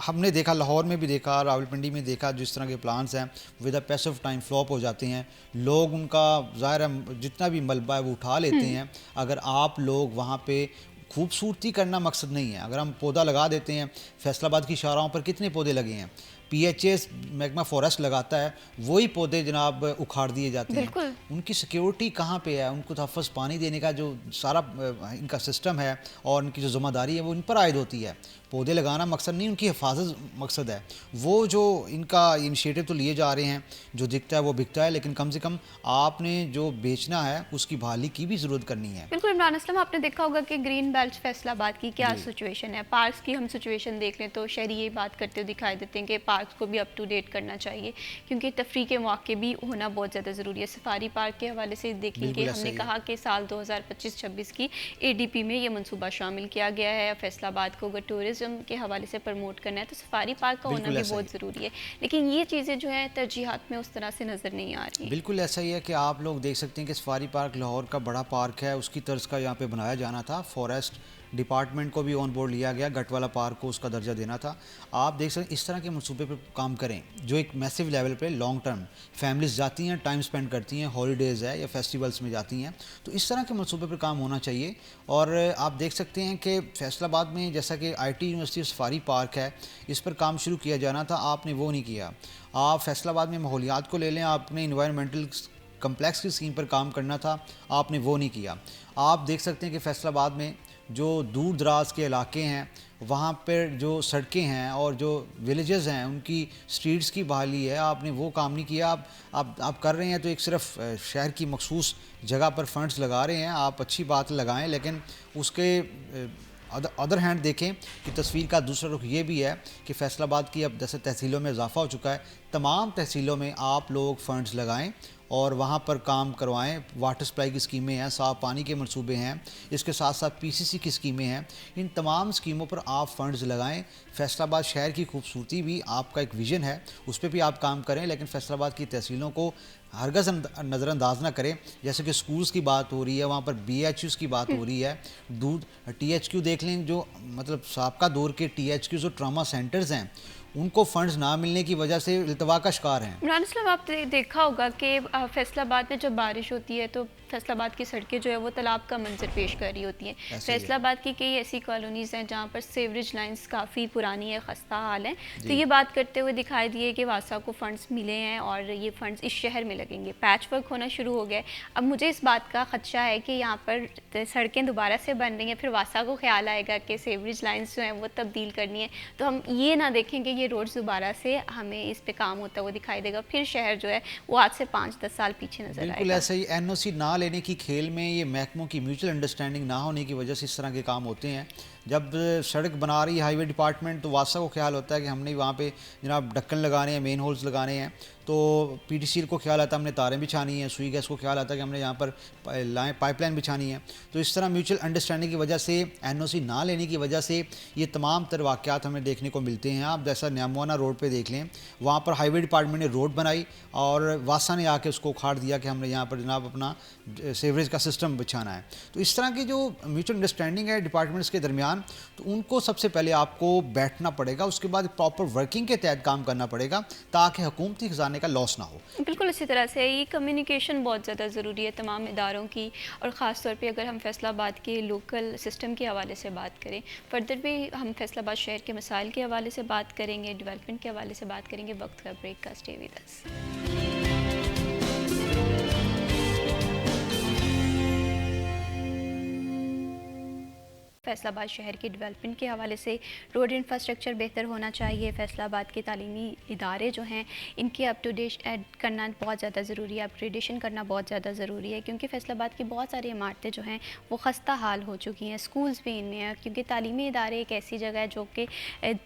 ہم نے دیکھا, لاہور میں بھی دیکھا, راولپنڈی میں دیکھا, جس طرح کے پلانس ہیں with a piece of time flop ہو جاتے ہیں. لوگ ان کا ظاہر ہے جتنا بھی ملبہ ہے وہ اٹھا لیتے ہیں. اگر آپ لوگ وہاں پہ خوبصورتی کرنا مقصد نہیں ہے, اگر ہم پودا لگا دیتے ہیں, فیصل آباد کی شاہراہوں پر کتنے پودے لگے ہیں, پی ایچ اے میگما فارسٹ لگاتا ہے, وہی پودے جناب اکھاڑ دیے جاتے ہیں. ان کی سیکیورٹی کہاں پہ ہے, ان کو تحفظ پانی دینے کا جو سارا ان کا سسٹم ہے اور ان کی جو ذمہ داری ہے وہ ان پر عائد ہوتی ہے. پودے لگانا مقصد نہیں, ان کی حفاظت مقصد ہے. وہ جو ان کا انیشیٹو تو لیے جا رہے ہیں, جو دکھتا ہے وہ بکتا ہے, لیکن کم سے کم آپ نے جو بیچنا ہے اس کی بحالی کی بھی ضرورت کرنی ہے. بالکل عمران اسلم, آپ نے دیکھا ہوگا کہ گرین بیلٹ فیصل آباد کی کیا سچویشن ہے. پارکس کی ہم سچویشن دیکھ لیں تو شہری یہ بات کرتے دکھائی دیتے ہیں کہ پارکس کو بھی اپ ٹو ڈیٹ کرنا چاہیے, کیونکہ تفریح کے مواقع بھی ہونا بہت زیادہ ضروری ہے. سفاری پارک کے حوالے سے دیکھیں کہ ہم نے کہا کہ سال 2025-26 کی اے ڈی پی میں یہ منصوبہ شامل کیا گیا ہے. فیصل آباد کو اگر ٹورزم کے حوالے سے پروموٹ کرنا ہے تو سفاری پارک کا ہونا بھی بہت ضروری ہے, لیکن یہ چیزیں جو ہیں ترجیحات میں اس طرح سے نظر نہیں آ رہی. بالکل ایسا ہی ہے کہ آپ لوگ دیکھ سکتے ہیں کہ سفاری پارک لاہور کا بڑا پارک ہے, اس کی طرز کا یہاں پہ بنایا جانا تھا. فارسٹ ڈپارٹمنٹ کو بھی آن بورڈ لیا گیا, گٹ والا پارک کو اس کا درجہ دینا تھا. آپ دیکھ سکتے ہیں اس طرح کے منصوبے پہ کام کریں جو ایک میسو لیول پہ لانگ ٹرم, فیملیز جاتی ہیں, ٹائم سپینڈ کرتی ہیں, ہالیڈیز ہے یا فیسٹیولز میں جاتی ہیں, تو اس طرح کے منصوبے پہ کام ہونا چاہیے. اور آپ دیکھ سکتے ہیں کہ فیصل آباد میں جیسا کہ I T university safari park ہے, اس پر کام شروع کیا جانا تھا, آپ نے وہ نہیں کیا. آپ فیصل آباد میں ماحولیات کو لے لیں, آپ نے انوائرمنٹل کمپلیکس کی اسکیم پر کام کرنا تھا, آپ نے وہ نہیں کیا. آپ دیکھ سکتے ہیں کہ فیصل آباد میں جو دور دراز کے علاقے ہیں وہاں پر جو سڑکیں ہیں اور جو ولیجز ہیں ان کی سٹریٹس کی بحالی ہے, آپ نے وہ کام نہیں کیا. آپ کر رہے ہیں تو ایک صرف شہر کی مخصوص جگہ پر فنڈز لگا رہے ہیں. آپ اچھی بات لگائیں, لیکن اس کے ادر ہینڈ دیکھیں کہ تصویر کا دوسرا رخ یہ بھی ہے کہ فیصل آباد کی اب جیسے تحصیلوں میں اضافہ ہو چکا ہے, تمام تحصیلوں میں آپ لوگ فنڈز لگائیں اور وہاں پر کام کروائیں. واٹر سپلائی کی اسکیمیں ہیں, صاف پانی کے منصوبے ہیں, اس کے ساتھ ساتھ PCC کی اسکیمیں ہیں. ان تمام اسکیموں پر آپ فنڈز لگائیں. فیصل آباد شہر کی خوبصورتی بھی آپ کا ایک ویژن ہے, اس پہ بھی آپ کام کریں, لیکن فیصل آباد کی تحصیلوں کو ہرگز نظر انداز نہ کریں. جیسے کہ سکولز کی بات ہو رہی ہے, وہاں پر BHQs کی بات ہو رہی ہے, دودھ THQ دیکھ لیں, جو مطلب سابقہ دور کے THQs جو ٹراما سینٹرز ہیں ان کو فنڈز نہ ملنے کی وجہ سے التوا کا شکار ہیں. عمران اسلم, آپ نے دیکھا ہوگا کہ فیصل آباد میں جب بارش ہوتی ہے تو فیصل آباد کی سڑکیں جو ہے وہ تالاب کا منظر پیش کر رہی ہوتی ہیں. فیصل آباد کی کئی ایسی کالونیز ہیں جہاں پر سیوریج لائنز کافی پرانی ہے, خستہ حال ہیں. تو یہ بات کرتے ہوئے دکھائی دیے کہ واسا کو فنڈز ملے ہیں اور یہ فنڈز اس شہر میں لگیں گے. پیچ ورک ہونا شروع ہو گیا. اب مجھے اس بات کا خدشہ ہے کہ یہاں پر سڑکیں دوبارہ سے بن رہی ہیں, پھر واسا کو خیال آئے گا کہ سیوریج لائنز جو ہیں وہ تبدیل کرنی ہے, تو ہم یہ نہ دیکھیں کہ یہ روڈز دوبارہ سے ہمیں اس پہ کام ہوتا ہوا دکھائی دے گا, پھر شہر جو ہے وہ آج سے 5-10 سال پیچھے نظر آئے گا. بالکل ایسا ہی NOC نہ لینے کی کھیل میں یہ محکموں کی میوچل انڈرسٹینڈنگ نہ ہونے کی وجہ سے اس طرح کے کام ہوتے ہیں. جب سڑک بنا رہی ہے ہائی وے ڈپارٹمنٹ, تو واسا کو خیال ہوتا ہے کہ ہم نے وہاں پہ جناب ڈکن لگانے ہیں, مین ہولز لگانے ہیں, تو PTCL کو خیال آتا ہے ہم نے تاریں بچھانی ہیں, سوئی گیس کو خیال آتا ہے کہ ہم نے یہاں پر پائپ لائن بچھانی ہے. تو اس طرح میوچل انڈرسٹینڈنگ کی وجہ سے, NOC نہ لینے کی وجہ سے یہ تمام تر واقعات ہمیں دیکھنے کو ملتے ہیں. آپ جیسا نیاموانا روڈ پہ دیکھ لیں, وہاں پر ہائی وے ڈپارٹمنٹ نے روڈ بنائی اور واسا نے آ کے اس کو اکھاڑ دیا کہ ہم نے یہاں پر جناب اپنا سیوریج کا سسٹم بچھانا ہے. تو اس طرح کی جو میوچل انڈرسٹینڈنگ ہے ڈپارٹمنٹس کے درمیان, تو ان کو سب سے پہلے آپ کو بیٹھنا پڑے گا, اس کے بعد پراپر ورکنگ کے تحت کام کرنا پڑے گا تاکہ حکومتی خزانے کا لاس نہ ہو. بالکل اسی طرح سے یہ کمیونیکیشن بہت زیادہ ضروری ہے تمام اداروں کی, اور خاص طور پہ اگر ہم فیصل آباد کے لوکل سسٹم کے حوالے سے بات کریں, فردر بھی ہم فیصل آباد شہر کے مسائل کے حوالے سے بات کریں گے, ڈیولپمنٹ کے حوالے سے بات کریں گے. وقت کا بریک کا, اسٹے ود اس. فیصل آباد شہر کی ڈیولپمنٹ کے حوالے سے روڈ انفراسٹرکچر بہتر ہونا چاہیے. فیصل آباد کے تعلیمی ادارے جو ہیں ان کے اپ ٹو ڈیٹ کرنا بہت زیادہ ضروری ہے, اپگریڈیشن کرنا بہت زیادہ ضروری ہے, کیونکہ فیصل آباد کی بہت ساری عمارتیں جو ہیں وہ خستہ حال ہو چکی ہیں. اسکولز بھی ان میں ہیں, کیونکہ تعلیمی ادارے ایک ایسی جگہ ہے جو کہ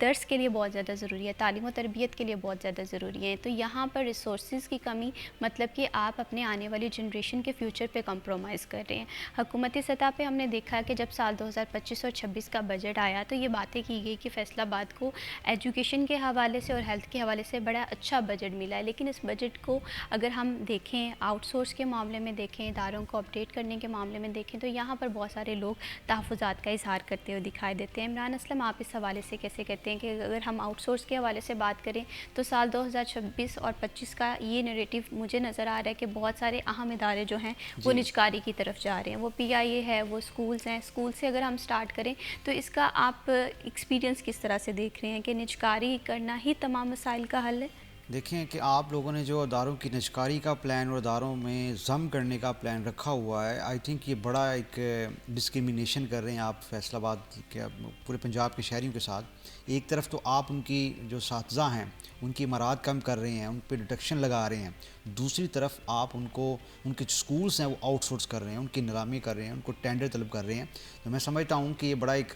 درس کے لیے بہت زیادہ ضروری ہے, تعلیم و تربیت کے لیے بہت زیادہ ضروری ہے. تو یہاں پر ریسورسز کی کمی, مطلب کہ آپ اپنے آنے والی جنریشن کے فیوچر پہ کمپرومائز کر رہے ہیں. حکومتی سطح پہ ہم نے دیکھا کہ جب سال 2025 اور 26 کا بجٹ آیا تو یہ باتیں کی گئی کہ فیصل آباد کو ایجوکیشن کے حوالے سے اور ہیلتھ کے حوالے سے بڑا اچھا بجٹ ملا ہے. لیکن اس بجٹ کو اگر ہم دیکھیں, آؤٹ سورس کے معاملے میں دیکھیں, اداروں کو اپڈیٹ کرنے کے معاملے میں دیکھیں, تو یہاں پر بہت سارے لوگ تحفظات کا اظہار کرتے ہوئے دکھائی دیتے ہیں. عمران اسلم, آپ اس حوالے سے کیسے کہتے ہیں کہ اگر ہم آؤٹ سورس کے حوالے سے بات کریں تو سال 2026 اور 25 کا یہ نیریٹو مجھے نظر آ رہا ہے کہ بہت سارے اہم ادارے جو ہیں وہ نجکاری کی طرف جا رہے ہیں. وہ PIA ہے, وہ اسکولز ہیں. اسکول سے اگر ہم سٹارٹ کریں تو اس کا آپ ایکسپیرینس کس طرح سے دیکھ رہے ہیں کہ نجکاری کرنا ہی تمام مسائل کا حل ہے؟ دیکھیں کہ آپ لوگوں نے جو اداروں کی نجکاری کا پلان اور اداروں میں ضم کرنے کا پلان رکھا ہوا ہے, آئی تھنک یہ بڑا ایک ڈسکریمنیشن کر رہے ہیں آپ فیصل آباد کے پورے پنجاب کے شہریوں کے ساتھ. ایک طرف تو آپ ان کی جو اساتذہ ہیں ان کی عمارات کم کر رہے ہیں, ان پہ ڈیڈکشن لگا رہے ہیں, دوسری طرف آپ ان کو ان کے اسکولس ہیں وہ آؤٹ سورس کر رہے ہیں, ان کی نیلامی کر رہے ہیں, ان کو ٹینڈر طلب کر رہے ہیں. تو میں سمجھتا ہوں کہ یہ بڑا ایک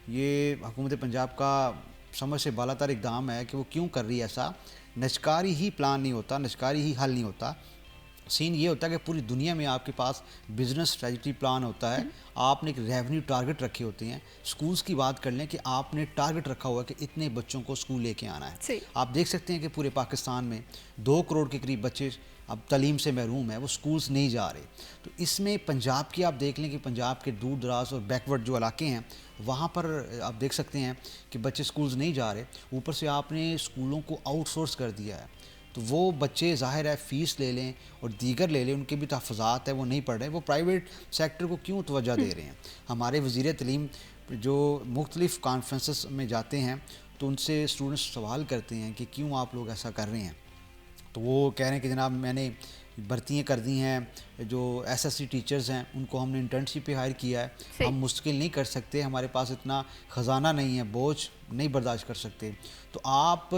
یہ حکومت پنجاب کا سمجھ سے بالا تر اقدام ہے کہ وہ کیوں کر رہی ہے ایسا. نجکاری ہی پلان نہیں ہوتا, نجکاری ہی حل نہیں ہوتا. سین یہ ہوتا ہے کہ پوری دنیا میں آپ کے پاس بزنس اسٹریٹجی پلان ہوتا ہے, آپ نے ایک ریونیو ٹارگٹ رکھے ہوتے ہیں. سکولز کی بات کر لیں کہ آپ نے ٹارگٹ رکھا ہوا ہے کہ اتنے بچوں کو سکول لے کے آنا ہے. آپ دیکھ سکتے ہیں کہ پورے پاکستان میں 2 کروڑ کے قریب بچے اب تعلیم سے محروم ہیں, وہ سکولز نہیں جا رہے. تو اس میں پنجاب کی آپ دیکھ لیں کہ پنجاب کے دور دراز اور بیکورڈ جو علاقے ہیں وہاں پر آپ دیکھ سکتے ہیں کہ بچے سکولز نہیں جا رہے. اوپر سے آپ نے اسکولوں کو آؤٹ سورس کر دیا ہے, تو وہ بچے ظاہر ہے فیس لے لیں اور دیگر لے لیں, ان کے بھی تحفظات ہیں وہ نہیں پڑھ رہے. وہ پرائیویٹ سیکٹر کو کیوں توجہ دے رہے ہیں؟ ہمارے وزیر تعلیم جو مختلف کانفرنسز میں جاتے ہیں تو ان سے اسٹوڈنٹس سوال کرتے ہیں کہ کیوں آپ لوگ ایسا کر رہے ہیں, تو وہ کہہ رہے ہیں کہ جناب میں نے بھرتیاں کر دی ہیں, جو SSC ٹیچرز ہیں ان کو ہم نے انٹرنشپ پہ ہائر کیا ہے, ہم مستقل نہیں کر سکتے, ہمارے پاس اتنا خزانہ نہیں ہے, بوجھ نہیں برداشت کر سکتے. تو آپ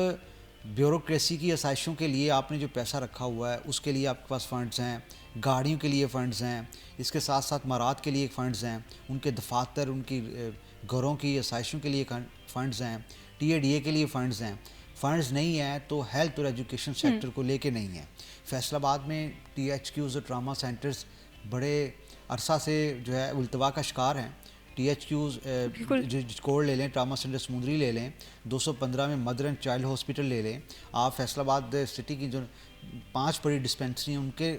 بیوروکریسی کی آسائشوں کے لیے آپ نے جو پیسہ رکھا ہوا ہے اس کے لیے آپ کے پاس فنڈز ہیں, گاڑیوں کے لیے فنڈز ہیں, اس کے ساتھ ساتھ مارات کے لیے فنڈز ہیں, ان کے دفاتر ان کی گھروں کی آسائشوں کے لیے فنڈز ہیں, TADA کے لیے فنڈز ہیں. فنڈز نہیں ہیں تو ہیلتھ اور ایجوکیشن سیکٹر کو لے کے نہیں ہیں. فیصل آباد میں ٹی ایچ کیوز اور ٹراما سینٹرز بڑے عرصہ سے جو ہے التوا کا شکار ہیں. ٹی ایچ کیوز کوڑ لے لیں, ٹراما سینٹر سمندری لے لیں, 215 میں مدر اینڈ چائلڈ ہاسپٹل لے لیں, آپ فیصل آباد سٹی کی جو 5 بڑی ڈسپینسری ہیں ان کے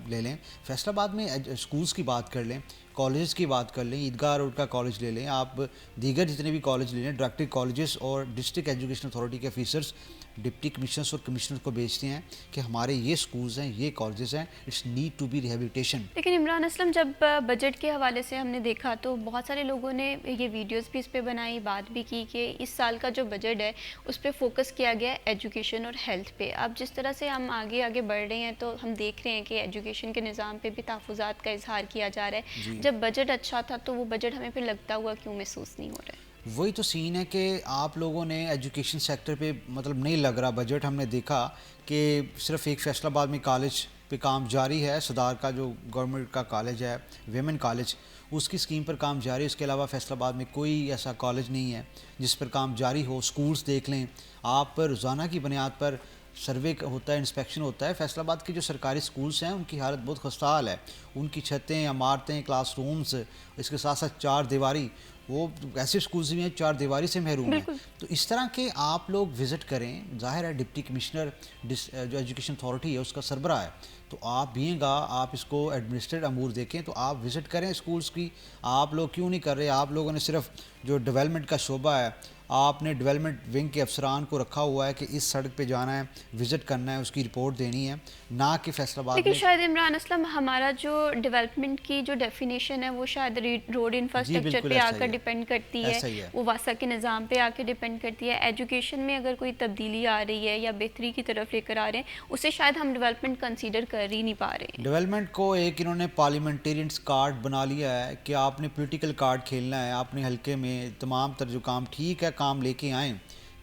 لے لیں. فیصل آباد میں اسکولز کی بات کر لیں, کالجز کی بات کر لیں, عیدگاہ روڈ کا کالج لے لیں, آپ دیگر جتنے بھی کالج لے لیں, ڈائریکٹر کالجز اور ڈسٹرکٹ ایجوکیشن اتھارٹی کے آفیسرز ڈپٹی کمشنرز اور کمشنرز کو بھیجتے ہیں کہ ہمارے یہ سکولز ہیں, یہ کالجز ہیں, it's need to be rehabilitation. لیکن عمران اسلم, جب بجٹ کے حوالے سے ہم نے دیکھا تو بہت سارے لوگوں نے یہ ویڈیوز بھی اس پہ بنائی, بات بھی کی کہ اس سال کا جو بجٹ ہے اس پہ فوکس کیا گیا ہے ایجوکیشن اور ہیلتھ پہ. اب جس طرح سے ہم آگے آگے بڑھ رہے ہیں تو ہم دیکھ رہے ہیں کہ ایجوکیشن کے نظام پہ بھی تحفظات کا اظہار کیا جا رہا ہے. جب بجٹ اچھا تھا تو وہ بجٹ ہمیں پھر لگتا ہوا کیوں محسوس نہیں ہو رہا ہے؟ وہی تو سین ہے کہ آپ لوگوں نے ایجوکیشن سیکٹر پہ مطلب نہیں لگ رہا بجٹ. ہم نے دیکھا کہ صرف ایک فیصل آباد میں کالج پہ کام جاری ہے, صدار کا جو گورنمنٹ کا کالج ہے ویمن کالج, اس کی اسکیم پر کام جاری ہے. اس کے علاوہ فیصل آباد میں کوئی ایسا کالج نہیں ہے جس پر کام جاری ہو. اسکولز دیکھ لیں آپ, روزانہ کی بنیاد پر سروے ہوتا ہے, انسپیکشن ہوتا ہے. فیصل آباد کے جو سرکاری سکولز ہیں ان کی حالت بہت خستہ حال ہے. ان کی چھتیں, عمارتیں, کلاس رومز, اس کے ساتھ ساتھ 4 دیواری, وہ ایسے سکولز بھی ہیں 4 دیواری سے محروم ہیں. تو اس طرح کے آپ لوگ وزٹ کریں, ظاہر ہے ڈپٹی کمشنر جو ایجوکیشن اتھارٹی ہے اس کا سربراہ ہے, تو آپ بھی گا, آپ اس کو ایڈمنسٹریٹ امور دیکھیں تو آپ وزٹ کریں اسکولز کی. آپ لوگ کیوں نہیں کر رہے؟ آپ لوگوں نے صرف جو ڈیولپمنٹ کا شعبہ ہے, آپ نے ڈیولپمنٹ ونگ کے افسران کو رکھا ہوا ہے کہ اس سڑک پہ جانا ہے, وزٹ کرنا ہے, اس کی رپورٹ دینی ہے, نہ کہ فیصل آباد. لیکن شاید عمران اسلم ہمارا جو ڈیولپمنٹ کی جو ڈیفینیشن ہے وہ شاید روڈ انفراسٹرکچر پہ آ کر ڈیپینڈ کرتی ہے, وہ واسطہ کے نظام پہ آ کے ڈیپینڈ کرتی ہے. ایجوکیشن میں اگر کوئی تبدیلی آ رہی ہے یا بہتری کی طرف لے کر آ رہے ہیں, اسے شاید ہم ڈیولپمنٹ کنسیڈر کر ہی نہیں پا رہے ہیں. ڈیولپمنٹ کو ایک انہوں نے پارلیمنٹیرینس کارڈ بنا لیا ہے کہ آپ نے پولیٹیکل کارڈ کھیلنا ہے. آپ نے حلقے میں تمام تر جو کام ٹھیک ہے کام لے کے آئیں,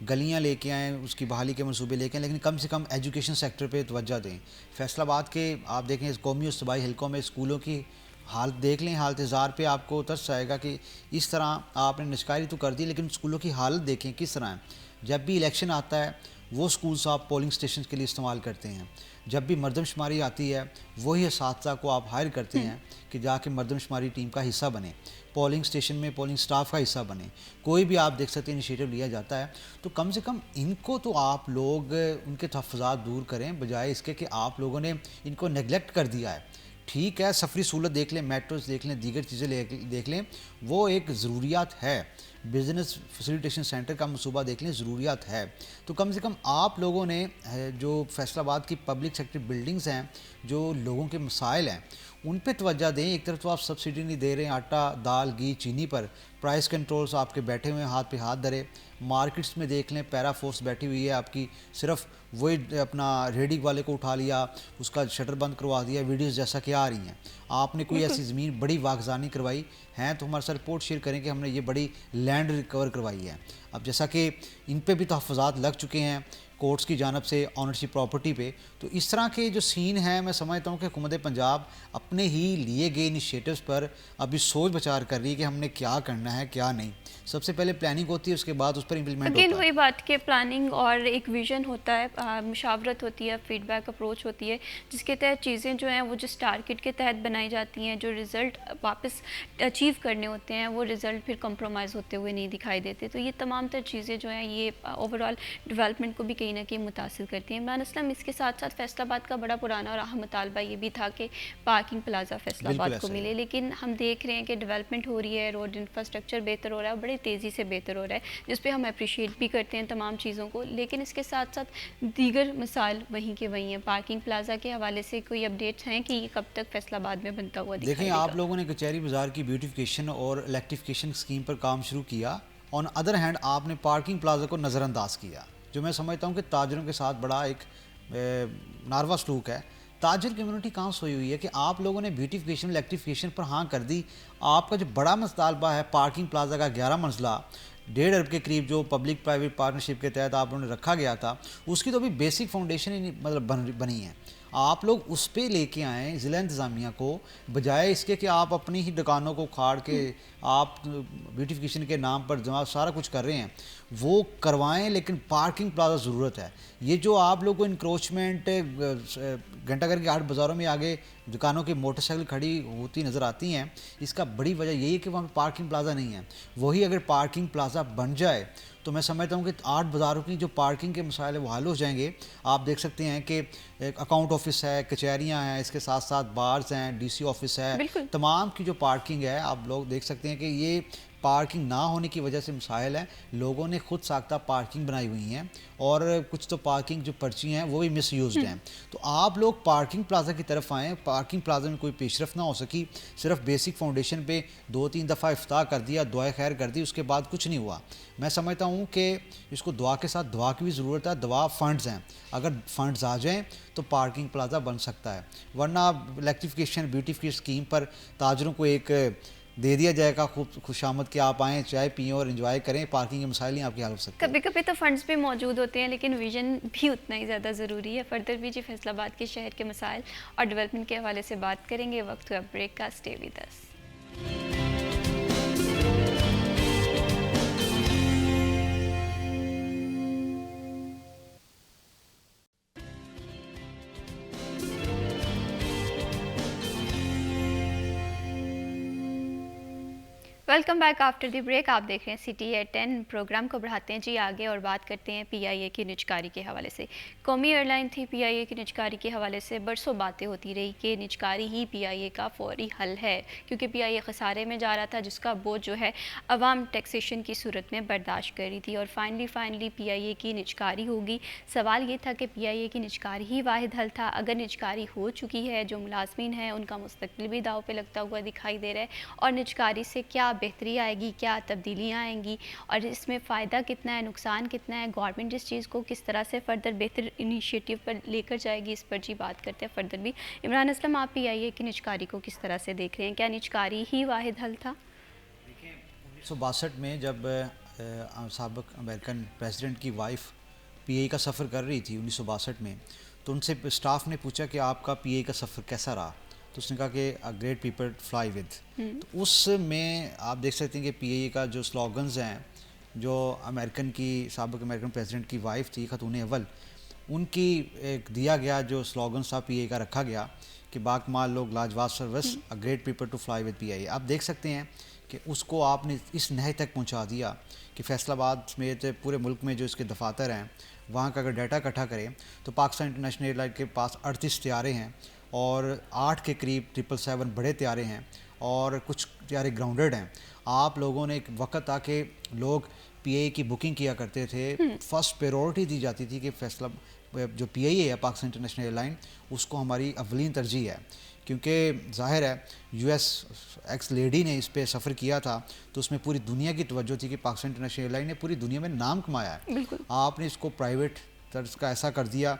گلیاں لے کے آئیں, اس کی بحالی کے منصوبے لے کے آئیں, لیکن کم سے کم ایجوکیشن سیکٹر پہ توجہ دیں. فیصل آباد کے آپ دیکھیں اس قومی اور صوبائی حلقوں میں اسکولوں کی حالت دیکھ لیں, حالت زار پہ آپ کو ترس آئے گا کہ اس طرح آپ نے نشکاری تو کر دی لیکن اسکولوں کی حالت دیکھیں کس طرح ہے. جب بھی الیکشن آتا ہے وہ اسکولس آپ پولنگ اسٹیشنز کے لیے استعمال کرتے ہیں. جب بھی مردم شماری آتی ہے وہی اساتذہ کو آپ ہائر کرتے ہیں کہ جا کے مردم شماری ٹیم کا حصہ بنے, پولنگ اسٹیشن میں پولنگ سٹاف کا حصہ بنے. کوئی بھی آپ دیکھ سکتے ہیں انیشیٹو لیا جاتا ہے, تو کم سے کم ان کو تو آپ لوگ ان کے تحفظات دور کریں, بجائے اس کے کہ آپ لوگوں نے ان کو نیگلیکٹ کر دیا ہے. ٹھیک ہے, سفری سہولت دیکھ لیں, میٹروز دیکھ لیں, دیگر چیزیں دیکھ لیں, وہ ایک ضروریات ہے. بزنس فیسیلیٹیشن سینٹر کا منصوبہ دیکھ لیں, ضروریات ہے. تو کم سے کم آپ لوگوں نے جو فیصل آباد کی پبلک سیکٹر بلڈنگز ہیں, جو لوگوں کے مسائل ہیں, ان پہ توجہ دیں. ایک طرف تو آپ سبسڈی نہیں دے رہے ہیں آٹا, دال, گھی, چینی پر, پرائس کنٹرولز آپ کے بیٹھے ہوئے ہیں ہاتھ پہ ہاتھ دھرے. مارکیٹس میں دیکھ لیں پیرا فورس بیٹھی ہوئی ہے آپ کی, صرف وہی اپنا ریڈی والے کو اٹھا لیا, اس کا شٹر بند کروا دیا, ویڈیوز جیسا کہ آ رہی ہیں. آپ نے کوئی ایسی زمین بڑی واگزانی کروائی ہیں تو ہمارے ساتھ رپورٹ شیئر کریں کہ ہم نے یہ بڑی لینڈ ریکور کروائی ہے. اب جیسا کہ ان پہ بھی تحفظات لگ چکے ہیں کورٹس کی جانب سے آنرشپ پراپرٹی پہ, تو اس طرح کے جو سین ہیں میں سمجھتا ہوں کہ حکومت پنجاب اپنے ہی لیے گئے انیشیٹوز پر ابھی سوچ بچار کر رہی ہے کہ ہم نے کیا کرنا ہے کیا نہیں. سب سے پہلے پلاننگ ہوتی ہے, اس کے بعد اس پر امپلیمنٹ ہوتا ہے. وہی بات کہ پلاننگ اور ایک ویژن ہوتا ہے, مشاورت ہوتی ہے, فیڈ بیک اپروچ ہوتی ہے, جس کے تحت چیزیں جو ہیں وہ جس ٹارگٹ کے تحت بنائی جاتی ہیں, جو رزلٹ واپس اچیو کرنے ہوتے ہیں وہ رزلٹ پھر کمپرومائز ہوتے ہوئے نہیں دکھائی دیتے. تو یہ تمام تر چیزیں جو ہیں یہ اوور آل ڈیولپمنٹ کو بھی کہیں نہ کہیں متاثر کرتی ہیں. عمران اسلم, اس کے ساتھ ساتھ فیصل آباد کا بڑا پرانا اور اہم مطالبہ یہ بھی تھا کہ پارکنگ پلازا فیصل آباد کو ملے, لیکن ہم دیکھ رہے ہیں کہ ڈیولپمنٹ ہو رہی ہے, روڈ انفراسٹرکچر بہتر ہو رہا ہے, بڑی تیزی سے بہتر ہو رہا ہے, جس پہ ہم اپریشیٹ بھی کرتے ہیں تمام چیزوں کو, لیکن اس کے ساتھ ساتھ دیگر مسائل وہیں کے وہیں ہیں. پارکنگ پلازا کے حوالے سے کوئی اپڈیٹس ہیں کہ یہ کب تک فیصل آباد میں بنتا ہوا دکھائی دے گا؟ دیکھیں, آپ لوگوں نے کچہری بازار کی بیوٹیفیکیشن اور الیکٹریفیکیشن اسکیم پر کام شروع کیا, آن ادر ہینڈ آپ نے پارکنگ پلازا کو نظر انداز کیا, جو میں سمجھتا ہوں کہ تاجروں کے ساتھ بڑا ایک ناروا سلوک ہے. تاجر کمیونٹی کہاں سوئی ہوئی ہے کہ آپ لوگوں نے بیوٹیفیکیشن الیکٹریفیکیشن پر ہاں کر دی. آپ کا جو بڑا مطالبہ ہے پارکنگ پلازا کا 11 منزلہ 1.5 ارب کے قریب جو پبلک پرائیویٹ پارٹنرشپ کے تحت آپ نے رکھا گیا تھا, اس کی تو ابھی بیسک فاؤنڈیشن ہی مطلب بنی ہے. آپ لوگ اس پہ لے کے آئیں ضلع انتظامیہ کو، بجائے اس کے کہ آپ اپنی ہی دکانوں کو اکھاڑ کے آپ بیوٹیفیکیشن کے نام پر جناب سارا کچھ کر رہے ہیں، وہ کروائیں، لیکن پارکنگ پلازا ضرورت ہے. یہ جو آپ لوگوں کو انکروچمنٹ گھنٹہ گھر کے 8 بازاروں میں آگے دکانوں کی موٹر سائیکل کھڑی ہوتی نظر آتی ہیں، اس کا بڑی وجہ یہی ہے کہ وہاں پہ پارکنگ پلازا نہیں ہے. وہی اگر پارکنگ پلازا بن جائے تو میں سمجھتا ہوں کہ 8 بازاروں کی جو پارکنگ کے مسائل وہ حل ہو جائیں گے. آپ دیکھ سکتے ہیں کہ ایک اکاؤنٹ آفس ہے، کچہریاں ہیں، اس کے ساتھ ساتھ بارز ہیں، ڈی سی آفس ہے، بالکل تمام کی جو پارکنگ ہے آپ لوگ دیکھ سکتے ہیں کہ یہ پارکنگ نہ ہونے کی وجہ سے مسائل ہیں. لوگوں نے خود ساختہ پارکنگ بنائی ہوئی ہیں، اور کچھ تو پارکنگ جو پرچی ہیں وہ بھی مس یوزڈ ہیں. تو آپ لوگ پارکنگ پلازا کی طرف آئیں. پارکنگ پلازا میں کوئی پیش رفت نہ ہو سکی، صرف بیسک فاؤنڈیشن پہ 2-3 دفعہ افتتاح کر دیا، دعائے خیر کر دی، اس کے بعد کچھ نہیں ہوا. میں سمجھتا ہوں کہ اس کو دعا کے ساتھ دعا کی بھی ضرورت ہے. دعا فنڈز ہیں، اگر فنڈز آ جائیں تو پارکنگ پلازا بن سکتا ہے، ورنہ الیکٹریفیکیشن بیوٹیفیکیشن اسکیم پر تاجروں کو ایک دے دیا جائے گا خوش آمد کہ آپ آئیں، چائے پئیں اور انجوائے کریں، پارکنگ کے مسائل نہیں آپ کے حل ہو سکتے. کبھی کبھی تو فنڈز بھی موجود ہوتے ہیں، لیکن ویژن بھی اتنا ہی زیادہ ضروری ہے. فردر بھی جی فیصل آباد کے شہر کے مسائل اور ڈیولپمنٹ کے حوالے سے بات کریں گے. وقت ہوا بریک کا، stay with us. Welcome back after the break. آپ دیکھ رہے ہیں سٹی ایٹ 10. پروگرام کو بڑھاتے ہیں جی آگے اور بات کرتے ہیں پی آئی اے کی نجکاری کے حوالے سے. قومی ایئر لائن تھی، پی آئی اے کی نجکاری کے حوالے سے برسوں باتیں ہوتی رہی کہ نجکاری ہی پی آئی اے کا فوری حل ہے، کیونکہ پی آئی اے خسارے میں جا رہا تھا، جس کا بوجھ جو ہے عوام ٹیکسیشن کی صورت میں برداشت کر رہی تھی. اور فائنلی پی آئی اے کی نجکاری ہوگی. سوال یہ تھا کہ پی آئی اے کی نجکاری ہی واحد حل تھا. اگر نجکاری ہو چکی ہے، جو ملازمین ہیں ان کا مستقبل بھی داؤ پہ لگتا ہوا دکھائی دے رہا ہے. اور نجکاری سے کیا بہتری آئے گی، کیا تبدیلیاں آئیں گی، اور اس میں فائدہ کتنا ہے، نقصان کتنا ہے، گورنمنٹ اس چیز کو کس طرح سے فردر بہتر انیشیٹو پر لے کر جائے گی، اس پر جی بات کرتے ہیں فردر بھی. عمران اسلم، آپ پی آئی اے کی نجکاری کو کس طرح سے دیکھ رہے ہیں؟ کیا نجکاری ہی واحد حل تھا؟ دیکھیں 1962 میں جب سابق امریکن پریزیڈنٹ کی وائف پی اے کا سفر کر رہی تھی 1962 میں، تو ان سے اسٹاف نے پوچھا کہ آپ کا پی اے کا سفر کیسا رہا، تو اس نے کہا کہ گریٹ پیپل فلائی ود. تو اس میں آپ دیکھ سکتے ہیں کہ پی اے کا جو سلوگنز ہیں، جو سابق امریکن پریزیڈنٹ کی وائف تھی، خاتون اول، ان کی ایک دیا گیا جو سلوگنز تھا پی اے کا رکھا گیا کہ باکمال لوگ لاجواب سروس، great people to fly with P I A. آپ دیکھ سکتے ہیں کہ اس کو آپ نے اس نہج تک پہنچا دیا کہ فیصل آباد سمیت پورے ملک میں جو اس کے دفاتر ہیں، وہاں کا اگر ڈیٹا اکٹھا کریں تو پاکستان انٹرنیشنل ایئر لائن کے پاس 38 طیارے ہیں، اور 8 کے قریب 777 بڑے طیارے ہیں، اور کچھ طیارے گراؤنڈڈ ہیں. آپ لوگوں نے ایک وقت تھا کہ لوگ پی اے کی بکنگ کیا کرتے تھے، فرسٹ پریورٹی دی جاتی تھی کہ فیصلہ جو پی آئی اے ہے پاکستان انٹرنیشنل ایئر لائن، اس کو ہماری اولین ترجیح ہے. کیونکہ ظاہر ہے یو ایس ایکس لیڈی نے اس پہ سفر کیا تھا، تو اس میں پوری دنیا کی توجہ تھی کہ پاکستان انٹرنیشنل ایئر لائن نے پوری دنیا میں نام کمایا ہے. بالکل. آپ نے اس کو پرائیویٹ طرز کا ایسا کر دیا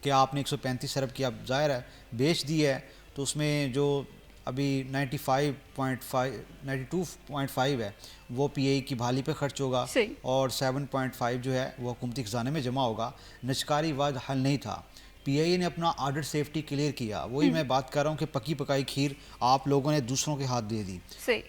کہ آپ نے 135 ارب کی اب ظاہر ہے بیچ دی ہے، تو اس میں جو ابھی 92.5 ہے وہ پی اے کی بحالی پہ خرچ ہوگا، اور 7.5 جو ہے وہ حکومتی خزانے میں جمع ہوگا. نجکاری واحد حل نہیں تھا. پی آئی اے نے اپنا آڈٹ سیفٹی کلیئر کیا. وہی میں بات کر رہا ہوں کہ پکی پکائی کھیر آپ لوگوں نے دوسروں کے ہاتھ دے دی.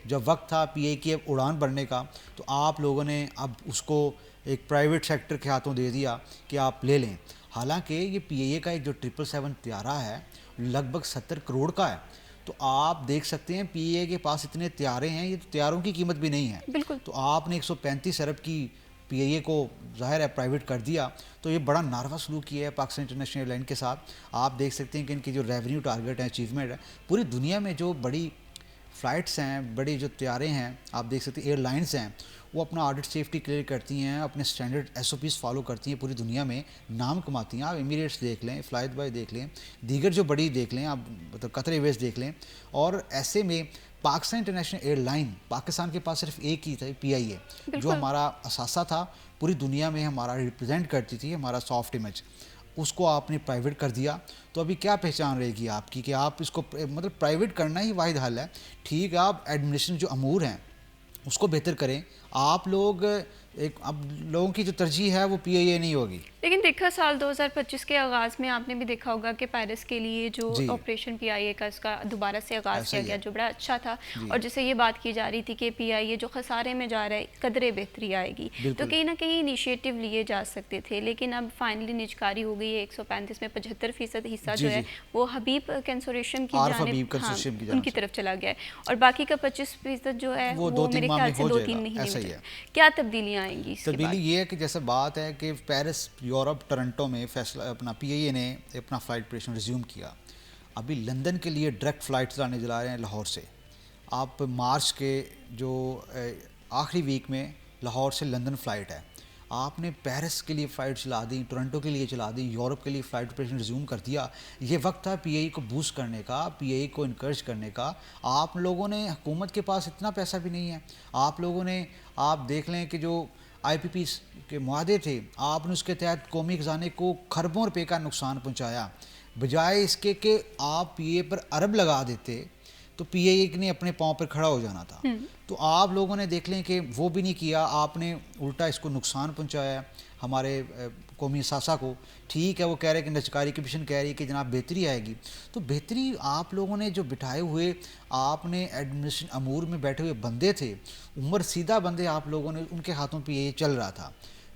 جب وقت تھا پی اے کی اڑان بڑھنے کا، تو آپ لوگوں نے اب اس کو ایک پرائیویٹ سیکٹر کے ہاتھوں دے دیا کہ آپ لے لیں. حالانکہ یہ پی اے کا ایک جو 777 طیارہ ہے لگ بھگ 70 کروڑ کا ہے. تو آپ دیکھ سکتے ہیں پی اے کے پاس اتنے طیارے ہیں، یہ طیاروں کی قیمت بھی نہیں ہے. بالکل. تو آپ نے 135 ارب کی پی اے کو ظاہر ہے پرائیویٹ کر دیا. تو یہ بڑا ناروا سلوک کیا ہے پاکستان انٹرنیشنل ایئر لائن کے ساتھ. آپ دیکھ سکتے ہیں کہ ان کی جو ریونیو ٹارگٹ ہے، اچیومنٹ ہے، پوری دنیا میں جو بڑی فلائٹس ہیں، بڑی جو طیارے ہیں، آپ دیکھ سکتے ہیں ایئر لائنس ہیں، وہ اپنا آڈٹ سیفٹی کلیئر کرتی ہیں، اپنے standard S O Ps follow کرتی ہیں، پوری دنیا میں نام کماتی ہیں. آپ ایمریٹس دیکھ لیں، فلائی دبئی دیکھ لیں، دیگر جو بڑی دیکھ لیں، آپ مطلب قطر ایئر ویز دیکھ لیں. اور ایسے میں Pakistan international air line, Pakistan کے پاس صرف ایک ہی تھا پی آئی اے، جو ہمارا اثاثہ تھا، پوری دنیا میں ہمارا ریپرزینٹ کرتی تھی، ہمارا سافٹ امیج. اس کو آپ نے پرائیویٹ کر دیا. تو ابھی کیا پہچان رہے گی آپ کی کہ آپ اس کو مطلب پرائیویٹ کرنا ہی واحد حل ہے. ٹھیک ہے، آپ ایڈمنسٹریشن جو امور ہیں اس کو بہتر کریں. آپ لوگ ایک اب لوگوں کی جو ترجیح ہے وہ پی آئی اے نہیں ہوگی. لیکن دیکھا سال 2025 کے آغاز میں آپ نے بھی دیکھا ہوگا کہ پیرس کے لیے جو آپریشن پی آئی اے کا اس کا دوبارہ سے آغاز کیا گیا جو بڑا اچھا تھا, اور جسے یہ بات کی جا رہی تھی کہ پی آئی اے جو خسارے میں جا رہا ہے قدرے بہتری آئے گی, تو کہیں نہ کہیں انیشیٹو لیے جا سکتے تھے, لیکن اب فائنلی نجکاری ہو گئی ہے. 135 میں 75% حصہ جو ہے وہ حبیب کنسورشیم کی جانب ان کی طرف چلا گیا ہے, اور باقی کا 25% جو ہے وہ میرے خیال سے 2-3 مہینے میں. کیا تبدیلیاں آئیں گی؟ تبدیلی یہ ہے کہ جیسے بات ہے کہ پیرس یورپ ٹورنٹو میں فیصلہ اپنا پی آئی اے نے اپنا فلائٹ آپریشن ریزیوم کیا. ابھی لندن کے لیے ڈائریکٹ فلائٹس آنے جلا رہے ہیں لاہور سے. آپ مارچ کے جو آخری ویک میں لاہور سے لندن فلائٹ ہے, آپ نے پیرس کے لیے فلائٹ چلا دی, ٹورنٹو کے لیے چلا دی, یورپ کے لیے فلائٹ آپریشن ریزیوم کر دیا. یہ وقت تھا پی آئی اے کو بوسٹ کرنے کا, پی آئی اے کو انکریج کرنے کا. آپ لوگوں نے, حکومت کے پاس اتنا پیسہ بھی نہیں ہے, آپ لوگوں نے, آپ دیکھ لیں کہ جو آئی پی پی کے معاہدے تھے, آپ نے اس کے تحت قومی خزانے کو خربوں روپے کا نقصان پہنچایا. بجائے اس کے کہ آپ پی اے پر ارب لگا دیتے تو پی اے اے نے اپنے پاؤں پر کھڑا ہو جانا تھا. تو آپ لوگوں نے دیکھ لیں کہ وہ بھی نہیں کیا, آپ نے الٹا اس کو نقصان پہنچایا ہمارے قومی اثاثہ کو. ٹھیک ہے وہ کہہ رہے کہ نجکاری کمیشن کہہ رہی ہے کہ جناب بہتری آئے گی, تو بہتری آپ لوگوں نے جو بٹھائے ہوئے, آپ نے ایڈمنسٹریشن امور میں بیٹھے ہوئے بندے تھے, عمر سیدھا بندے آپ لوگوں نے, ان کے ہاتھوں پہ یہ چل رہا تھا.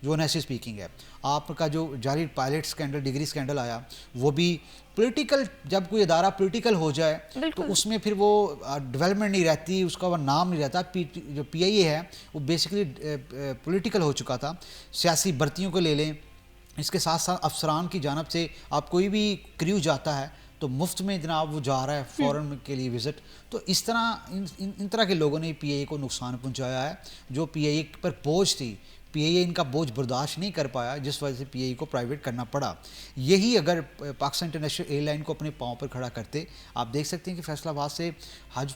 جو نیسی اسپیکنگ ہے, آپ کا جو جعلی پائلٹ اسکینڈل, ڈگری اسکینڈل آیا, وہ بھی پولیٹیکل, جب کوئی ادارہ پولیٹیکل ہو جائے تو اس میں پھر وہ ڈیولپمنٹ نہیں رہتی, اس کا وہ نام نہیں رہتا. جو پی آئی اے ہے وہ بیسیکلی پولیٹیکل ہو چکا تھا. سیاسی بھرتیوں کو لے لیں, اس کے ساتھ ساتھ افسران کی جانب سے آپ کوئی بھی کریو جاتا ہے تو مفت میں جناب وہ جا رہا ہے فورن کے لیے وزٹ. تو اس طرح ان طرح کے لوگوں نے پی آئی اے کو نقصان پہنچایا ہے. جو پی آئی اے پر بوجھ تھی, پی آئی اے ان کا بوجھ برداشت نہیں کر پایا, جس وجہ سے پی آئی اے کو پرائیویٹ کرنا پڑا. یہی اگر پاکستان انٹرنیشنل ایئر لائن کو اپنے پاؤں پر کھڑا کرتے, آپ دیکھ سکتے ہیں کہ فیصل آباد سے حج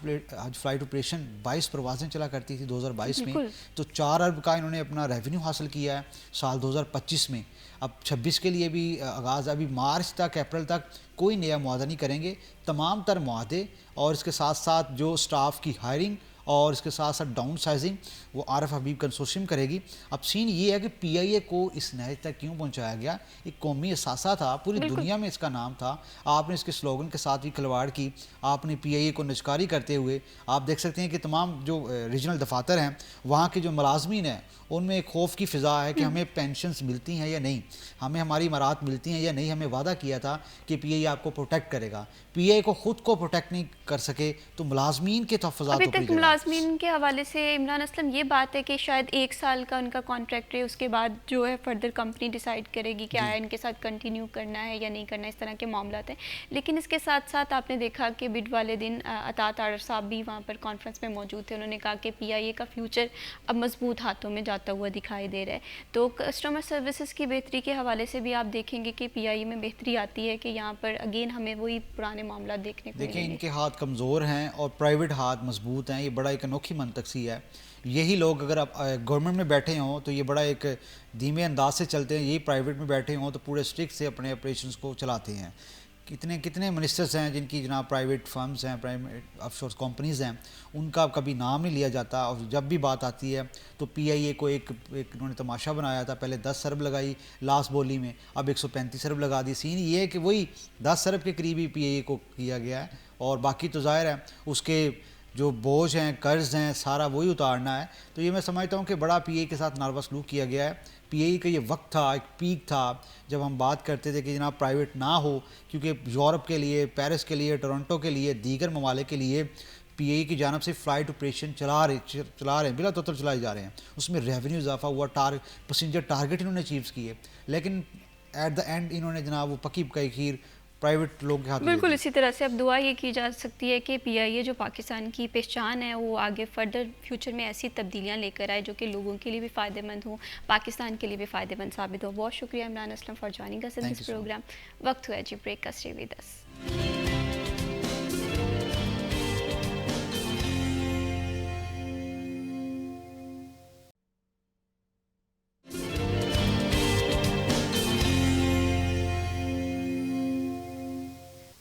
فلائٹ آپریشن 22 پروازیں چلا کرتی تھی 2022 میں, تو 4 ارب کا انہوں نے اپنا ریونیو حاصل کیا ہے سال 2025 میں. اب 26 کے لیے بھی آغاز, ابھی مارچ تک, اپریل تک کوئی نیا معاہدہ نہیں کریں گے. تمام تر معاہدے اور اس کے ساتھ ساتھ جو سٹاف کی ہائرنگ اور اس کے ساتھ ساتھ ڈاؤن سائزنگ وہ عارف حبیب کنسورشیم کرے گی. اب سین یہ ہے کہ پی آئی اے کو اس نہج تک کیوں پہنچایا گیا. ایک قومی اثاثہ تھا, پوری دنیا میں اس کا نام تھا. آپ نے اس کے سلوگن کے ساتھ بھی کھلواڑ کی, آپ نے پی آئی اے کو نجکاری کرتے ہوئے. آپ دیکھ سکتے ہیں کہ تمام جو ریجنل دفاتر ہیں, وہاں کے جو ملازمین ہیں, ان میں ایک خوف کی فضا ہے کہ ہمیں پینشنز ملتی ہیں یا نہیں, ہمیں ہماری امارات ملتی ہیں یا نہیں. ہمیں وعدہ کیا تھا کہ پی آئی اے آپ کو پروٹیکٹ کرے گا, پی آئی اے کو خود کو پروٹیکٹ نہیں کر سکے تو ملازمین کے تحفظات. ابھی تک ملازمین کے حوالے سے عمران اسلم یہ بات ہے کہ شاید 1 سال کا ان کا کانٹریکٹ ہے, اس کے بعد جو ہے فردر کمپنی ڈیسائیڈ کرے گی کہ آیا ان کے ساتھ کنٹینیو کرنا ہے یا نہیں کرنا, اس طرح کے معاملات ہیں. لیکن اس کے ساتھ ساتھ آپ نے دیکھا کہ بڈ والے دن عطاء طاہر صاحب بھی وہاں پر کانفرنس میں موجود تھے. انہوں نے کہا کہ پی آئی اے کا فیوچر اب مضبوط ہاتھوں میں جاتا ہوا دکھائی دے رہا ہے. تو کسٹمر سروسز کی بہتری کے حوالے سے بھی آپ دیکھیں گے کہ پی آئی اے میں بہتری آتی ہے کہ یہاں پر اگین ہمیں وہی پرانے معاملات دیکھنے کو دیکھیں. ان کے ہاتھ کمزور ہیں اور پرائیویٹ ہاتھ مضبوط ہیں. یہ بڑا ایک انوکھی منطق سی ہے. یہی لوگ اگر آپ گورنمنٹ میں بیٹھے ہوں تو یہ بڑا ایک دھیمے انداز سے چلتے ہیں, یہی پرائیویٹ میں بیٹھے ہوں تو پورے اسٹرک سے اپنے آپریشنز کو چلاتے ہیں. کتنے منسٹرز ہیں جن کی جناب پرائیویٹ فرمز ہیں, پرائیویٹ آف شور کمپنیز ہیں, ان کا کبھی نام نہیں لیا جاتا. اور جب بھی بات آتی ہے تو پی آئی اے کو ایک انہوں نے تماشا بنایا تھا. پہلے 10 ارب لگائی لاسٹ بولی میں, اب 135 ارب لگا دی. سین یہ ہے کہ وہی 10 ارب کے قریب ہی پی آئی اے کو کیا گیا ہے, اور باقی تو ظاہر ہے اس کے جو بوجھ ہیں, قرض ہیں, سارا وہی اتارنا ہے. تو یہ میں سمجھتا ہوں کہ بڑا پی اے کے ساتھ ناروا سلوک کیا گیا ہے. پی اے کا یہ وقت تھا, ایک پیک تھا جب ہم بات کرتے تھے کہ جناب پرائیویٹ نہ ہو, کیونکہ یورپ کے لیے, پیرس کے لیے, ٹورنٹو کے لیے, دیگر ممالک کے لیے پی اے کی جانب سے فلائٹ آپریشن چلا رہے ہیں, بلا توتر چلائے جا رہے ہیں. اس میں ریونیو اضافہ ہوا, پیسنجر ٹارگٹ انہوں نے اچیوز کیے, لیکن ایٹ دا اینڈ انہوں نے جناب وہ پکی پکائی کھیر پرائیویٹ لوگ کے ہاتھ. بالکل اسی طرح سے اب دعا یہ کی جا سکتی ہے کہ پی آئی اے جو پاکستان کی پہچان ہے وہ آگے فردر فیوچر میں ایسی تبدیلیاں لے کر آئے جو کہ لوگوں کے لیے بھی فائدہ مند ہوں, پاکستان کے لیے بھی فائدہ مند ثابت ہو. بہت شکریہ Imran Aslam for joining us in this program. وقت ہوا جی بریک کا, اسٹے ود اس.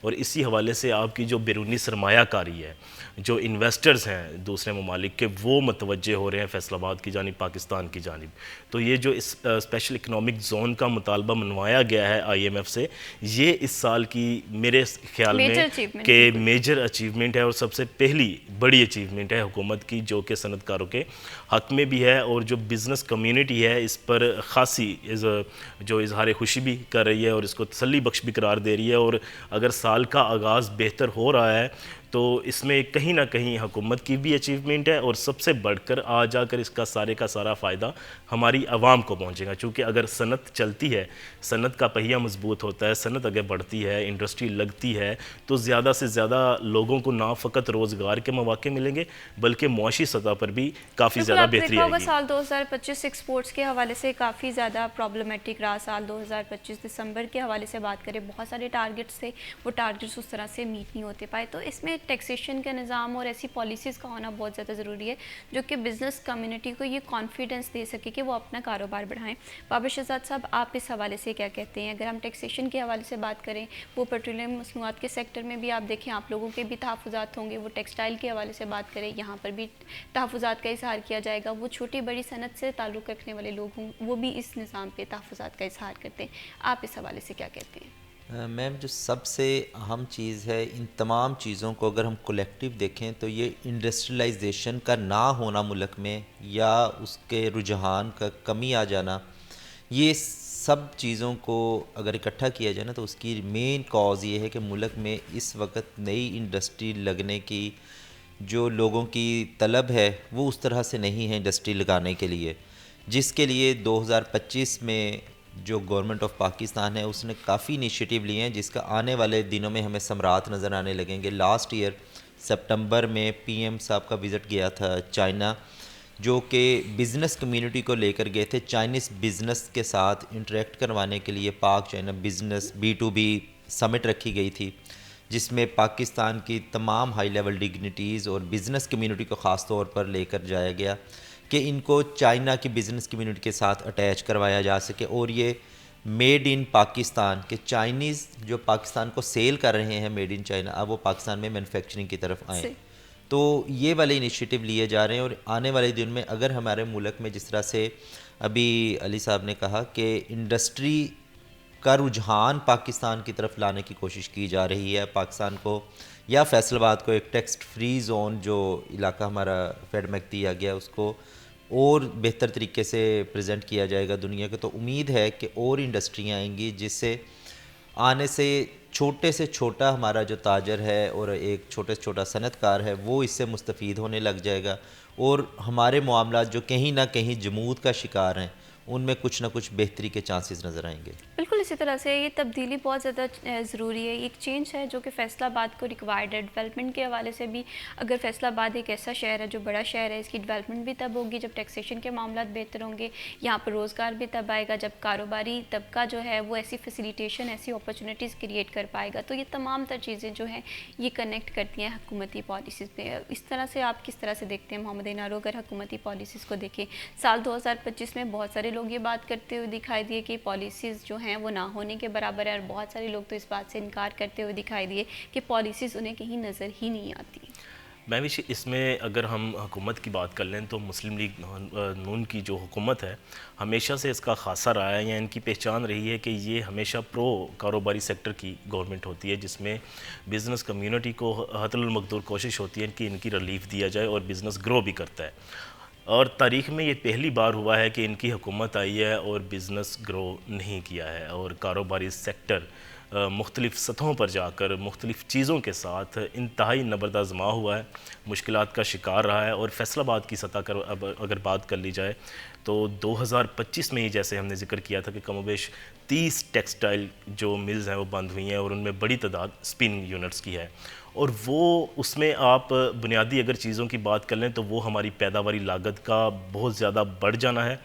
اور اسی حوالے سے آپ کی جو بیرونی سرمایہ کاری ہے، جو انویسٹرز ہیں دوسرے ممالک کے، وہ متوجہ ہو رہے ہیں فیصل آباد کی جانب، پاکستان کی جانب. تو یہ جو اس اسپیشل اکنامک زون کا مطالبہ منوایا گیا ہے آئی ایم ایف سے، یہ اس سال کی میرے خیال میں کہ میجر اچیومنٹ ہے، اور سب سے پہلی بڑی اچیومنٹ ہے حکومت کی، جو کہ صنعت کاروں کے حق میں بھی ہے، اور جو بزنس کمیونٹی ہے اس پر خاصی جو اظہار خوشی بھی کر رہی ہے اور اس کو تسلی بخش بھی قرار دے رہی ہے. اور اگر سال کا آغاز بہتر ہو رہا ہے تو اس میں کہیں نہ کہیں حکومت کی بھی اچیومنٹ ہے، اور سب سے بڑھ کر جا کر اس کا سارا فائدہ ہماری عوام کو پہنچے گا. چونکہ اگر صنعت چلتی ہے، صنعت کا پہیہ مضبوط ہوتا ہے، صنعت اگر بڑھتی ہے، انڈسٹری لگتی ہے، تو زیادہ سے زیادہ لوگوں کو نہ فقط روزگار کے مواقع ملیں گے بلکہ معاشی سطح پر بھی کافی زیادہ بہتری آئے گی. سال 2025 ایکسپورٹس کے حوالے سے کافی زیادہ پرابلمٹک رہا. سال 2025 دسمبر کے حوالے سے بات کریں، بہت سارے ٹارگٹس تھے، وہ ٹارگٹس اس طرح سے میٹ نہیں ہوتے پائے. تو اس میں ٹیکسیشن کا نظام اور ایسی پالیسیز کا ہونا بہت زیادہ ضروری ہے جو کہ بزنس کمیونٹی کو یہ کانفیڈنس دے سکے کہ وہ اپنا کاروبار بڑھائیں. بابر شہزاد صاحب، آپ اس حوالے سے کیا کہتے ہیں؟ اگر ہم ٹیکسیشن کے حوالے سے بات کریں، وہ پیٹرولیم مصنوعات کے سیکٹر میں بھی آپ دیکھیں آپ لوگوں کے بھی تحفظات ہوں گے، وہ ٹیکسٹائل کے حوالے سے بات کریں یہاں پر بھی تحفظات کا اظہار کیا جائے گا. وہ چھوٹی بڑی صنعت سے تعلق رکھنے والے لوگ ہوں وہ بھی اس نظام پہ تحفظات کا اظہار کرتے ہیں. آپ اس حوالے سے کیا کہتے ہیں؟ میم، جو سب سے اہم چیز ہے ان تمام چیزوں کو اگر ہم کولیکٹیو دیکھیں تو یہ انڈسٹریلائزیشن کا نہ ہونا ملک میں، یا اس کے رجحان کا کمی آ جانا، یہ سب چیزوں کو اگر اکٹھا کیا جائے نا تو اس کی مین کاز یہ ہے کہ ملک میں اس وقت نئی انڈسٹری لگنے کی جو لوگوں کی طلب ہے وہ اس طرح سے نہیں ہے انڈسٹری لگانے کے لیے، جس کے لیے 2025 میں جو گورنمنٹ آف پاکستان ہے اس نے کافی انیشیٹو لیے ہیں، جس کا آنے والے دنوں میں ہمیں ثمرات نظر آنے لگیں گے. لاسٹ ایئر سپٹمبر میں پی ایم صاحب کا وزٹ گیا تھا چائنا، جو کہ بزنس کمیونٹی کو لے کر گئے تھے، چائنیز بزنس کے ساتھ انٹریکٹ کروانے کے لیے. پاک چائنا بزنس B2B سمٹ رکھی گئی تھی، جس میں پاکستان کی تمام ہائی لیول ڈگنیٹیز اور بزنس کمیونٹی کو خاص طور پر لے کر جایا گیا کہ ان کو چائنا کی بزنس کمیونٹی کے ساتھ اٹیچ کروایا جا سکے، اور یہ میڈ ان پاکستان کے چائنیز جو پاکستان کو سیل کر رہے ہیں میڈ ان چائنا، اب وہ پاکستان میں مینوفیکچرنگ کی طرف آئیں. تو یہ والے انیشیٹو لیے جا رہے ہیں، اور آنے والے دن میں اگر ہمارے ملک میں جس طرح سے ابھی علی صاحب نے کہا کہ انڈسٹری کا رجحان پاکستان کی طرف لانے کی کوشش کی جا رہی ہے، پاکستان کو یا فیصل آباد کو ایک ٹیکس فری زون جو علاقہ ہمارا فیڈ میک دیا گیا اس کو اور بہتر طریقے سے پریزنٹ کیا جائے گا دنیا کے، تو امید ہے کہ اور انڈسٹریاں آئیں گی جس سے آنے سے چھوٹا ہمارا جو تاجر ہے اور ایک چھوٹے سے چھوٹا صنعت کار ہے وہ اس سے مستفید ہونے لگ جائے گا، اور ہمارے معاملات جو کہیں نہ کہیں جمود کا شکار ہیں ان میں کچھ نہ کچھ بہتری کے چانسز نظر آئیں گے. بالکل اسی طرح سے یہ تبدیلی بہت زیادہ ضروری ہے. ایک چینج ہے جو کہ فیصل آباد کو ریکوائرڈ ہے. ڈیولپمنٹ کے حوالے سے بھی اگر فیصل آباد ایک ایسا شہر ہے جو بڑا شہر ہے، اس کی ڈیولپمنٹ بھی تب ہوگی جب ٹیکسیشن کے معاملات بہتر ہوں گے. یہاں پر روزگار بھی تب آئے گا جب کاروباری طبقہ جو ہے وہ ایسی فیسیلیٹیشن، ایسی اپرچونیٹیز کریٹ کر پائے گا. تو یہ تمام تر چیزیں جو ہیں یہ کنیکٹ کرتی ہیں حکومتی پالیسیز پہ. اس طرح سے آپ کس طرح سے دیکھتے ہیں محمد انارو؟ اگر حکومتی پالیسیز کو دیکھیں، سال 2025 میں بہت سارے لوگ یہ بات کرتے ہوئے دکھائی دیے کہ پالیسیز جو ہیں وہ نہ ہونے کے برابر ہے، اور بہت سارے لوگ تو اس بات سے انکار کرتے ہوئے دکھائی دیے کہ پالیسیز انہیں کہیں نظر ہی نہیں آتی. میں بھی اس میں اگر ہم حکومت کی بات کر لیں تو مسلم لیگ نون کی جو حکومت ہے ہمیشہ سے اس کا خاصہ رہا ہے، یا ان کی پہچان رہی ہے کہ یہ ہمیشہ پرو کاروباری سیکٹر کی گورنمنٹ ہوتی ہے، جس میں بزنس کمیونٹی کو حتی المقدور کوشش ہوتی ہے کہ ان کی ریلیف دیا جائے اور بزنس گرو بھی کرتا ہے. اور تاریخ میں یہ پہلی بار ہوا ہے کہ ان کی حکومت آئی ہے اور بزنس گرو نہیں کیا ہے، اور کاروباری سیکٹر مختلف سطحوں پر جا کر مختلف چیزوں کے ساتھ انتہائی نبرد ہوا ہے، مشکلات کا شکار رہا ہے. اور فیصل آباد کی سطح کر اگر بات کر لی جائے تو 2025 میں ہی جیسے ہم نے ذکر کیا تھا کہ کم و بیش 30 ٹیکسٹائل جو ملز ہیں وہ بند ہوئی ہیں، اور ان میں بڑی تعداد اسپننگ یونٹس کی ہے. اور وہ اس میں آپ بنیادی اگر چیزوں کی بات کر لیں تو وہ ہماری پیداواری لاگت کا بہت زیادہ بڑھ جانا ہے،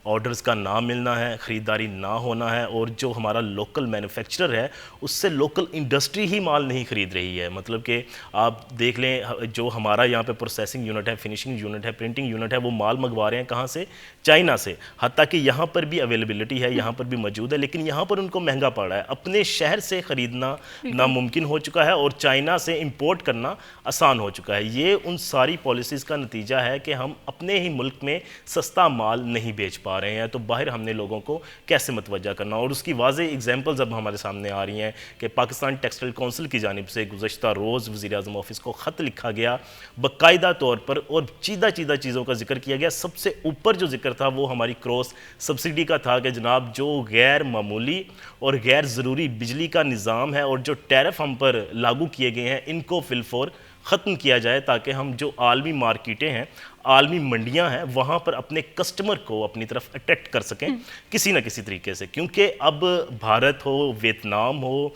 آرڈرز کا نہ ملنا ہے, خریداری نہ ہونا ہے, اور جو ہمارا لوکل مینوفیکچرر ہے اس سے لوکل انڈسٹری ہی مال نہیں خرید رہی ہے. مطلب کہ آپ دیکھ لیں جو ہمارا یہاں پہ پروسیسنگ یونٹ ہے, فنیشنگ یونٹ ہے, پرنٹنگ یونٹ ہے, وہ مال منگوا رہے ہیں کہاں سے؟ چائنا سے. حتیٰ کہ یہاں پر بھی اویلیبلٹی ہے, یہاں پر بھی موجود ہے, لیکن یہاں پر ان کو مہنگا پڑ رہا ہے. اپنے شہر سے خریدنا ناممکن ہو چکا ہے اور چائنا سے امپورٹ کرنا آسان ہو چکا ہے. یہ ان ساری پالیسیز کا نتیجہ ہے کہ ہم اپنے ہی ملک میں سستا مال نہیں بیچ پا رہے ہیں. تو باہر ہم نے لوگوں کو کیسے متوجہ کرنا, اور اس کی واضح اگزامپلز اب ہمارے سامنے آ رہی ہیں کہ پاکستان ٹیکسٹائل کونسل کی جانب سے گزشتہ روز وزیر اعظم آفس کو خط لکھا گیا باقاعدہ طور پر, اور چیدہ چیزوں کا ذکر کیا گیا. سب سے اوپر جو ذکر تھا وہ ہماری کراس سبسڈی کا تھا کہ جناب جو غیر معمولی اور غیر ضروری بجلی کا نظام ہے اور جو ٹیرف ہم پر لاگو کیے گئے ہیں ان کو فی الفور ختم کیا جائے, تاکہ ہم جو عالمی مارکیٹیں ہیں, عالمی منڈیاں ہیں, وہاں پر اپنے کسٹمر کو اپنی طرف اٹریکٹ کر سکیں کسی نہ کسی طریقے سے. کیونکہ اب بھارت ہو, ویتنام ہو,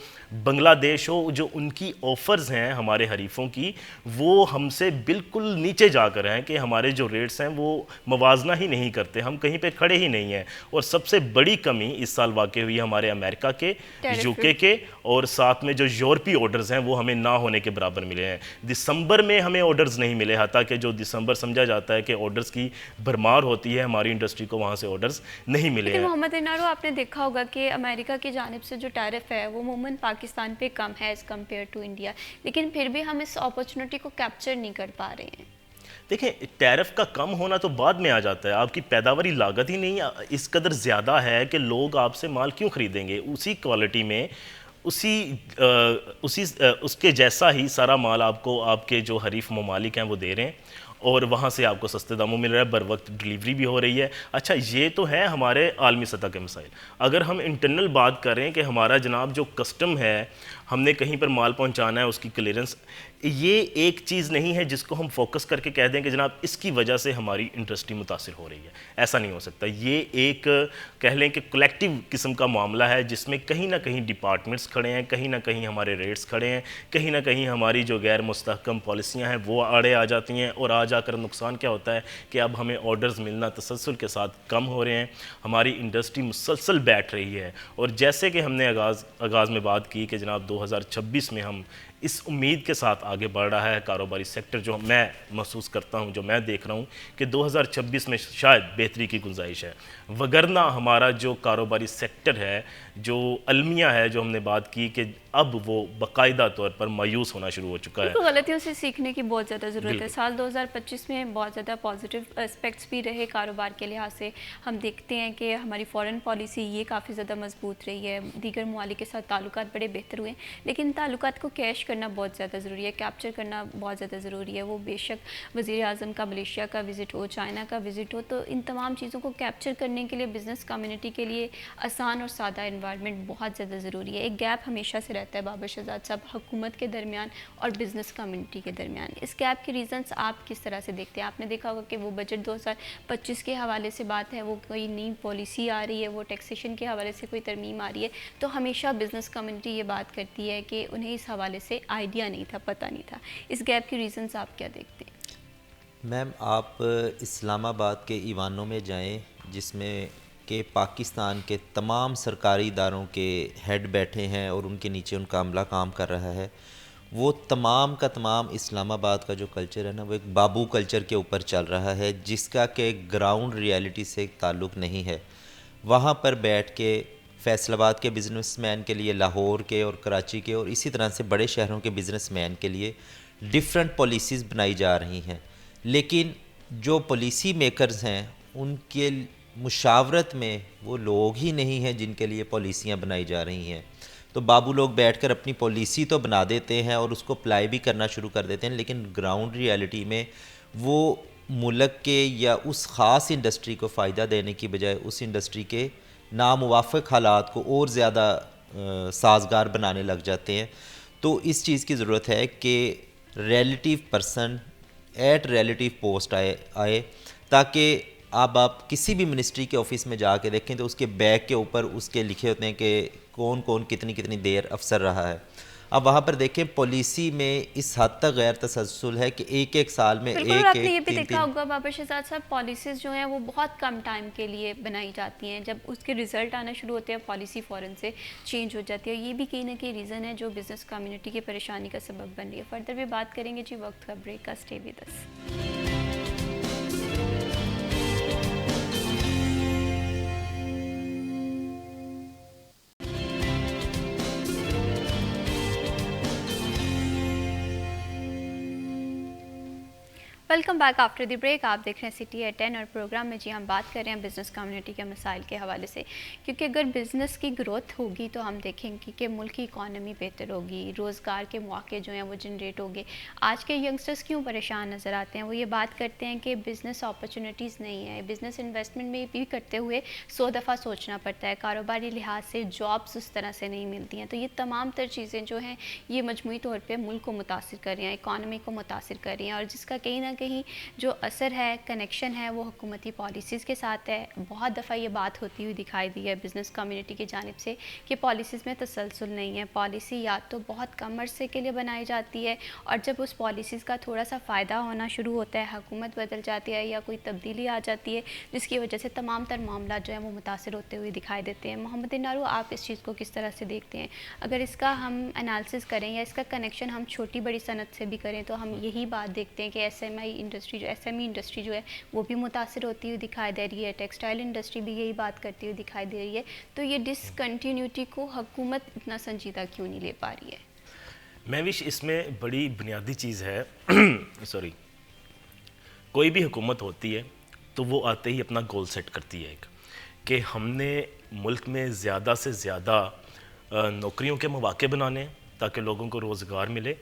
بنگلہ دیش ہو, جو ان کی آفرز ہیں ہمارے حریفوں کی, وہ ہم سے بالکل نیچے جا کر ہیں کہ ہمارے جو ریٹس ہیں وہ موازنہ ہی نہیں کرتے, ہم کہیں پہ کھڑے ہی نہیں ہیں. اور سب سے بڑی کمی اس سال واقع ہوئی ہمارے امریکہ کے, یو کے اور ساتھ میں جو یورپی آرڈرز ہیں وہ ہمیں نہ ہونے کے برابر ملے ہیں. دسمبر میں ہمیں آرڈرز نہیں ملے, حتیٰ کہ جو دسمبر سمجھا جاتا ہے کہ آرڈرز کی بھرمار ہوتی ہے, ہماری انڈسٹری کو وہاں سے آرڈرز نہیں ملے ہیں. محمد انارو, آپ نے دیکھا ہوگا کہ امریکہ کی جانب سے جو ٹیرف ہے وہ عموماً پاکستان پہ کم ہے ایز کمپیئر ٹو انڈیا, لیکن پھر بھی ہم اس اپرچونٹی کو کیپچر نہیں کر پا رہے ہیں. دیکھیں, ٹیرف کا کم ہونا تو بعد میں آ جاتا ہے, آپ کی پیداواری لاگت ہی نہیں اس قدر زیادہ ہے کہ لوگ آپ سے مال کیوں خریدیں گے. اسی کوالٹی میں اس کے جیسا ہی سارا مال آپ کو آپ کے جو حریف ممالک ہیں وہ دے رہے ہیں, اور وہاں سے آپ کو سستے داموں مل رہا ہے, بر وقت ڈیلیوری بھی ہو رہی ہے. اچھا, یہ تو ہے ہمارے عالمی سطح کے مسائل. اگر ہم انٹرنل بات کریں کہ ہمارا جناب جو کسٹم ہے, ہم نے کہیں پر مال پہنچانا ہے, اس کی کلیئرنس, یہ ایک چیز نہیں ہے جس کو ہم فوکس کر کے کہہ دیں کہ جناب اس کی وجہ سے ہماری انڈسٹری متاثر ہو رہی ہے. ایسا نہیں ہو سکتا. یہ ایک کہہ لیں کہ کلیکٹیو قسم کا معاملہ ہے جس میں کہیں نہ کہیں ڈپارٹمنٹس کھڑے ہیں, کہیں نہ کہیں ہمارے ریٹس کھڑے ہیں, کہیں نہ کہیں ہماری جو غیر مستحکم پالیسیاں ہیں وہ آڑے آ جاتی ہیں. اور آ جا کر نقصان کیا ہوتا ہے کہ اب ہمیں آرڈرز ملنا تسلسل کے ساتھ کم ہو رہے ہیں, ہماری انڈسٹری مسلسل بیٹھ رہی ہے. اور جیسے کہ ہم نے آغاز میں بات کی کہ جناب 2026 میں ہم اس امید کے ساتھ آگے بڑھ رہا ہے کاروباری سیکٹر, جو میں محسوس کرتا ہوں, جو میں دیکھ رہا ہوں کہ 2026 میں شاید بہتری کی گنجائش ہے. وگرنہ ہمارا جو کاروباری سیکٹر ہے, جو المیہ ہے, جو ہم نے بات کی کہ اب وہ باقاعدہ طور پر مایوس ہونا شروع ہو چکا ہے. غلطیوں سے سیکھنے کی بہت زیادہ ضرورت ہے. سال 2025 میں بہت زیادہ پازیٹیو اسپیکٹس بھی رہے کاروبار کے لحاظ سے. ہم دیکھتے ہیں کہ ہماری فارن پالیسی یہ کافی زیادہ مضبوط رہی ہے, دیگر ممالک کے ساتھ تعلقات بڑے بہتر ہوئے ہیں, لیکن تعلقات کو کیش کرنا بہت زیادہ ضروری ہے, کیپچر کرنا بہت زیادہ ضروری ہے. وہ بے شک وزیر اعظم کا ملیشیا کا وزٹ ہو, چائنا کا وزٹ ہو, تو ان تمام چیزوں کو کیپچر کرنے کے لیے بزنس کمیونٹی کے لیے آسان اور سادہ انوائرمنٹ بہت زیادہ ضروری ہے. ایک گیپ ہمیشہ سے رہتا ہے بابر شہزاد صاحب, حکومت کے درمیان اور بزنس کمیونٹی کے درمیان. اس گیپ کے ریزنس آپ کس طرح سے دیکھتے ہیں؟ آپ نے دیکھا ہوگا کہ وہ بجٹ 2025 کے حوالے سے بات ہے, وہ کوئی نئی پالیسی آ رہی ہے, وہ ٹیکسیشن کے حوالے سے کوئی ترمیم آ رہی ہے, تو ہمیشہ بزنس کمیونٹی یہ بات کرتی ہے کہ انہیں اس حوالے سے آئیڈیا نہیں تھا, پتہ نہیں تھا. اس گیپ کے ریزنس آپ کیا دیکھتے ہیں؟ میم, آپ اسلام آباد کے ایوانوں میں جائیں جس میں کہ پاکستان کے تمام سرکاری اداروں کے ہیڈ بیٹھے ہیں اور ان کے نیچے ان کا عملہ کام کر رہا ہے. وہ تمام کا تمام اسلام آباد کا جو کلچر ہے نا, وہ ایک بابو کلچر کے اوپر چل رہا ہے جس کا کہ گراؤنڈ ریالٹی سے ایک تعلق نہیں ہے. وہاں پر بیٹھ کے فیصل آباد کے بزنس مین کے لیے, لاہور کے اور کراچی کے اور اسی طرح سے بڑے شہروں کے بزنس مین کے لیے ڈیفرنٹ پالیسیز بنائی جا رہی ہیں, لیکن جو پالیسی میکرز ہیں ان کے مشاورت میں وہ لوگ ہی نہیں ہیں جن کے لیے پالیسیاں بنائی جا رہی ہیں. تو بابو لوگ بیٹھ کر اپنی پالیسی تو بنا دیتے ہیں اور اس کو اپلائی بھی کرنا شروع کر دیتے ہیں, لیکن گراؤنڈ ریالٹی میں وہ ملک کے یا اس خاص انڈسٹری کو فائدہ دینے کی بجائے اس انڈسٹری کے ناموافق حالات کو اور زیادہ سازگار بنانے لگ جاتے ہیں. تو اس چیز کی ضرورت ہے کہ relative person at relative post آئے تاکہ آپ کسی بھی منسٹری کے آفس میں جا کے دیکھیں تو اس کے بیگ کے اوپر اس کے لکھے ہوتے ہیں کہ کون کون کتنی دیر افسر رہا ہے. اب وہاں پر دیکھیں پالیسی میں اس حد تک غیر تسلسل ہے کہ ایک سال میں بالکل. آپ نے یہ بھی دیکھا ہوگا بابر شہزاد صاحب, پالیسیز جو ہیں وہ بہت کم ٹائم کے لیے بنائی جاتی ہیں, جب اس کے رزلٹ آنا شروع ہوتے ہیں پالیسی فوراً سے چینج ہو جاتی ہے. یہ بھی کہیں نہ کہیں ریزن ہے جو بزنس کمیونٹی کی پریشانی کا سبب بن رہی ہے. فردر بھی بات کریں گے جی وقت کا بریک کا. Stay with us. Welcome back after the break. آپ دیکھ رہے ہیں سٹی ایٹ 10 اور پروگرام میں جی ہم بات کر رہے ہیں بزنس کمیونٹی کے مسائل کے حوالے سے, کیونکہ اگر بزنس کی گروتھ ہوگی تو ہم دیکھیں گے کہ ملک کی اکانومی بہتر ہوگی, روزگار کے مواقع جو ہیں وہ جنریٹ ہوگے. آج کے ینگسٹرز کیوں پریشان نظر آتے ہیں؟ وہ یہ بات کرتے ہیں کہ بزنس اپرچونیٹیز نہیں ہیں. بزنس انویسٹمنٹ میں بھی کرتے ہوئے 100 دفعہ سوچنا پڑتا ہے, کاروباری لحاظ سے جابس اس طرح سے نہیں ملتی ہیں. تو یہ تمام تر چیزیں جو ہیں یہ مجموعی طور پہ ملک کو متاثر کر رہی ہیں, اکانومی کو متاثر کر رہی ہیں, اور جس کا کہیں نہ کہیں جو اثر ہے, کنیکشن ہے, وہ حکومتی پالیسیز کے ساتھ ہے. بہت دفعہ یہ بات ہوتی ہوئی دکھائی دی ہے بزنس کمیونٹی کی جانب سے کہ پالیسیز میں تسلسل نہیں ہے. پالیسی یا تو بہت کم عرصے کے لیے بنائی جاتی ہے, اور جب اس پالیسیز کا تھوڑا سا فائدہ ہونا شروع ہوتا ہے, حکومت بدل جاتی ہے یا کوئی تبدیلی آ جاتی ہے, جس کی وجہ سے تمام تر معاملات جو ہیں وہ متاثر ہوتے ہوئے دکھائی دیتے ہیں. محمد نارو, آپ اس چیز کو کس طرح سے دیکھتے ہیں؟ اگر اس کا ہم انالیسس کریں یا اس کا کنیکشن ہم چھوٹی بڑی صنعت سے بھی کریں تو ہم یہی بات دیکھتے ہیں کہ ایس ایم ای انڈسٹری جو ہے وہ بھی متاثر ہوتی ہوئی دکھائی دے رہی ہے, ٹیکسٹائل انڈسٹری بھی یہی بات کرتی ہوئی دکھائی دے رہی ہے. تو یہ ڈسکنٹینیوٹی کو حکومت اتنا سنجیدہ کیوں نہیں لے پا رہی ہے؟ مہوش, اس میں بڑی بنیادی چیز ہے سوری, کوئی بھی حکومت ہوتی ہے تو وہ آتے ہی اپنا گول سیٹ کرتی ہے ایک, کہ ہم نے ملک میں زیادہ سے زیادہ نوکریوں کے مواقع بنانے ہیں تاکہ لوگوں کو روزگار ملے,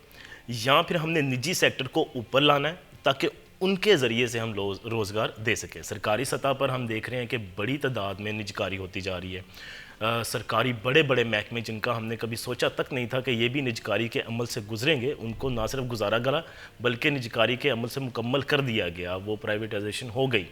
یا پھر ہم نے نجی سیکٹر کو اوپر لانا ہے تاکہ ان کے ذریعے سے ہم روزگار دے سکیں. سرکاری سطح پر ہم دیکھ رہے ہیں کہ بڑی تعداد میں نجکاری ہوتی جا رہی ہے. سرکاری بڑے بڑے محکمے جن کا ہم نے کبھی سوچا تک نہیں تھا کہ یہ بھی نجکاری کے عمل سے گزریں گے, ان کو نہ صرف گزارا گیا بلکہ نجکاری کے عمل سے مکمل کر دیا گیا, وہ پرائیویٹائزیشن ہو گئی.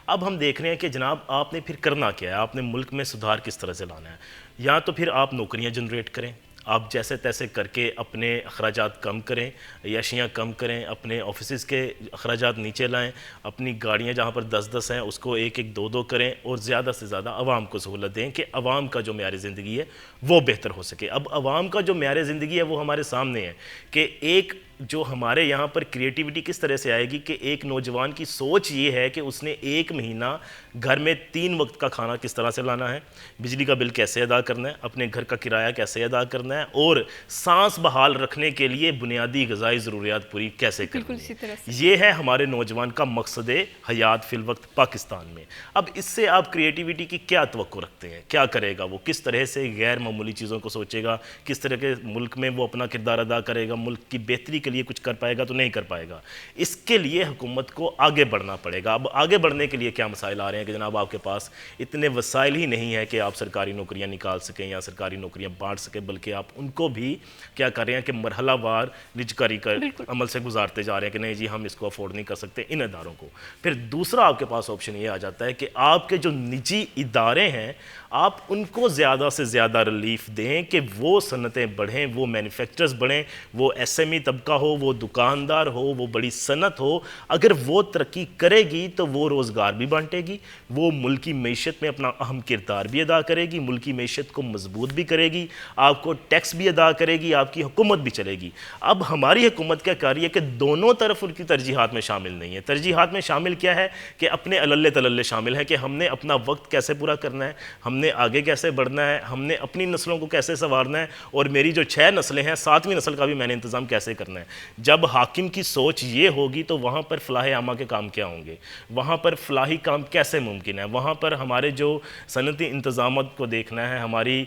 اب ہم دیکھ رہے ہیں کہ جناب آپ نے پھر کرنا کیا ہے, آپ نے ملک میں سدھار کس طرح سے لانا ہے. یا تو پھر آپ نوکریاں جنریٹ کریں, آپ جیسے تیسے کر کے اپنے اخراجات کم کریں, عیاشیاں کم کریں, اپنے آفیسز کے اخراجات نیچے لائیں, اپنی گاڑیاں جہاں پر 10 ہیں اس کو 1 2 کریں, اور زیادہ سے زیادہ عوام کو سہولت دیں کہ عوام کا جو معیار زندگی ہے وہ بہتر ہو سکے. اب عوام کا جو معیار زندگی ہے وہ ہمارے سامنے ہے کہ ایک جو ہمارے یہاں پر کریٹیوٹی کس طرح سے آئے گی کہ ایک نوجوان کی سوچ یہ ہے کہ اس نے 1 مہینہ گھر میں 3 وقت کا کھانا کس طرح سے لانا ہے, بجلی کا بل کیسے ادا کرنا ہے, اپنے گھر کا کرایہ کیسے ادا کرنا ہے, اور سانس بحال رکھنے کے لیے بنیادی غذائی ضروریات پوری کیسے کرنی ہے. یہ ہے ہمارے نوجوان کا مقصد حیات فی الوقت پاکستان میں. اب اس سے آپ کریٹیوٹی کی کیا توقع رکھتے ہیں؟ کیا کرے گا وہ؟ کس طرح سے غیر معمولی چیزوں کو سوچے گا؟ کس طرح کے ملک میں وہ اپنا کردار ادا کرے گا؟ ملک کی بہتری کے لیے کچھ کر پائے گا تو نہیں کر پائے گا. اس کے لیے حکومت کو آگے بڑھنا پڑے گا. اب آگے بڑھنے کے لیے کیا مسائل آ رہے ہیں کہ جناب آپ کے پاس اتنے وسائل ہی نہیں ہے کہ آپ سرکاری نوکریاں نکال سکیں یا سرکاری نوکریاں بانٹ سکیں, بلکہ آپ ان کو بھی کیا کر رہے ہیں کہ مرحلہ وار نجکاری کا عمل سے گزارتے جا رہے ہیں کہ نہیں جی ہم اس کو افورڈ نہیں کر سکتے ان اداروں کو. پھر دوسرا آپ کے پاس آپشن یہ آ جاتا ہے کہ آپ کے جو نجی ادارے ہیں آپ ان کو زیادہ سے زیادہ ریلیف دیں کہ وہ صنعتیں بڑھیں, وہ مینوفیکچرز بڑھیں, وہ ایس ایم ای طبقہ ہو, وہ دکاندار ہو, وہ بڑی صنعت ہو. اگر وہ ترقی کرے گی تو وہ روزگار بھی بانٹے گی, وہ ملکی معیشت میں اپنا اہم کردار بھی ادا کرے گی, ملکی معیشت کو مضبوط بھی کرے گی, آپ کو ٹیکس بھی ادا کرے گی, آپ کی حکومت بھی چلے گی. اب ہماری حکومت کیا کر رہی ہے کہ دونوں طرف ان کی ترجیحات میں شامل نہیں ہے. ترجیحات میں شامل کیا ہے کہ اپنے اللے تللے شامل ہے کہ ہم نے اپنا وقت کیسے پورا کرنا ہے, ہم نے آگے کیسے بڑھنا ہے, ہم نے اپنی نسلوں کو کیسے سنوارنا ہے, اور میری جو 6 نسلیں ہیں 7ویں نسل کا بھی میں نے انتظام کیسے کرنا ہے. جب حاکم کی سوچ یہ ہوگی تو وہاں پر فلاح عامہ کے کام کیا ہوں گے, وہاں پر فلاحی کام کیسے ممکن ہے, وہاں پر ہمارے جو صنعتی انتظامات کو دیکھنا ہے, ہماری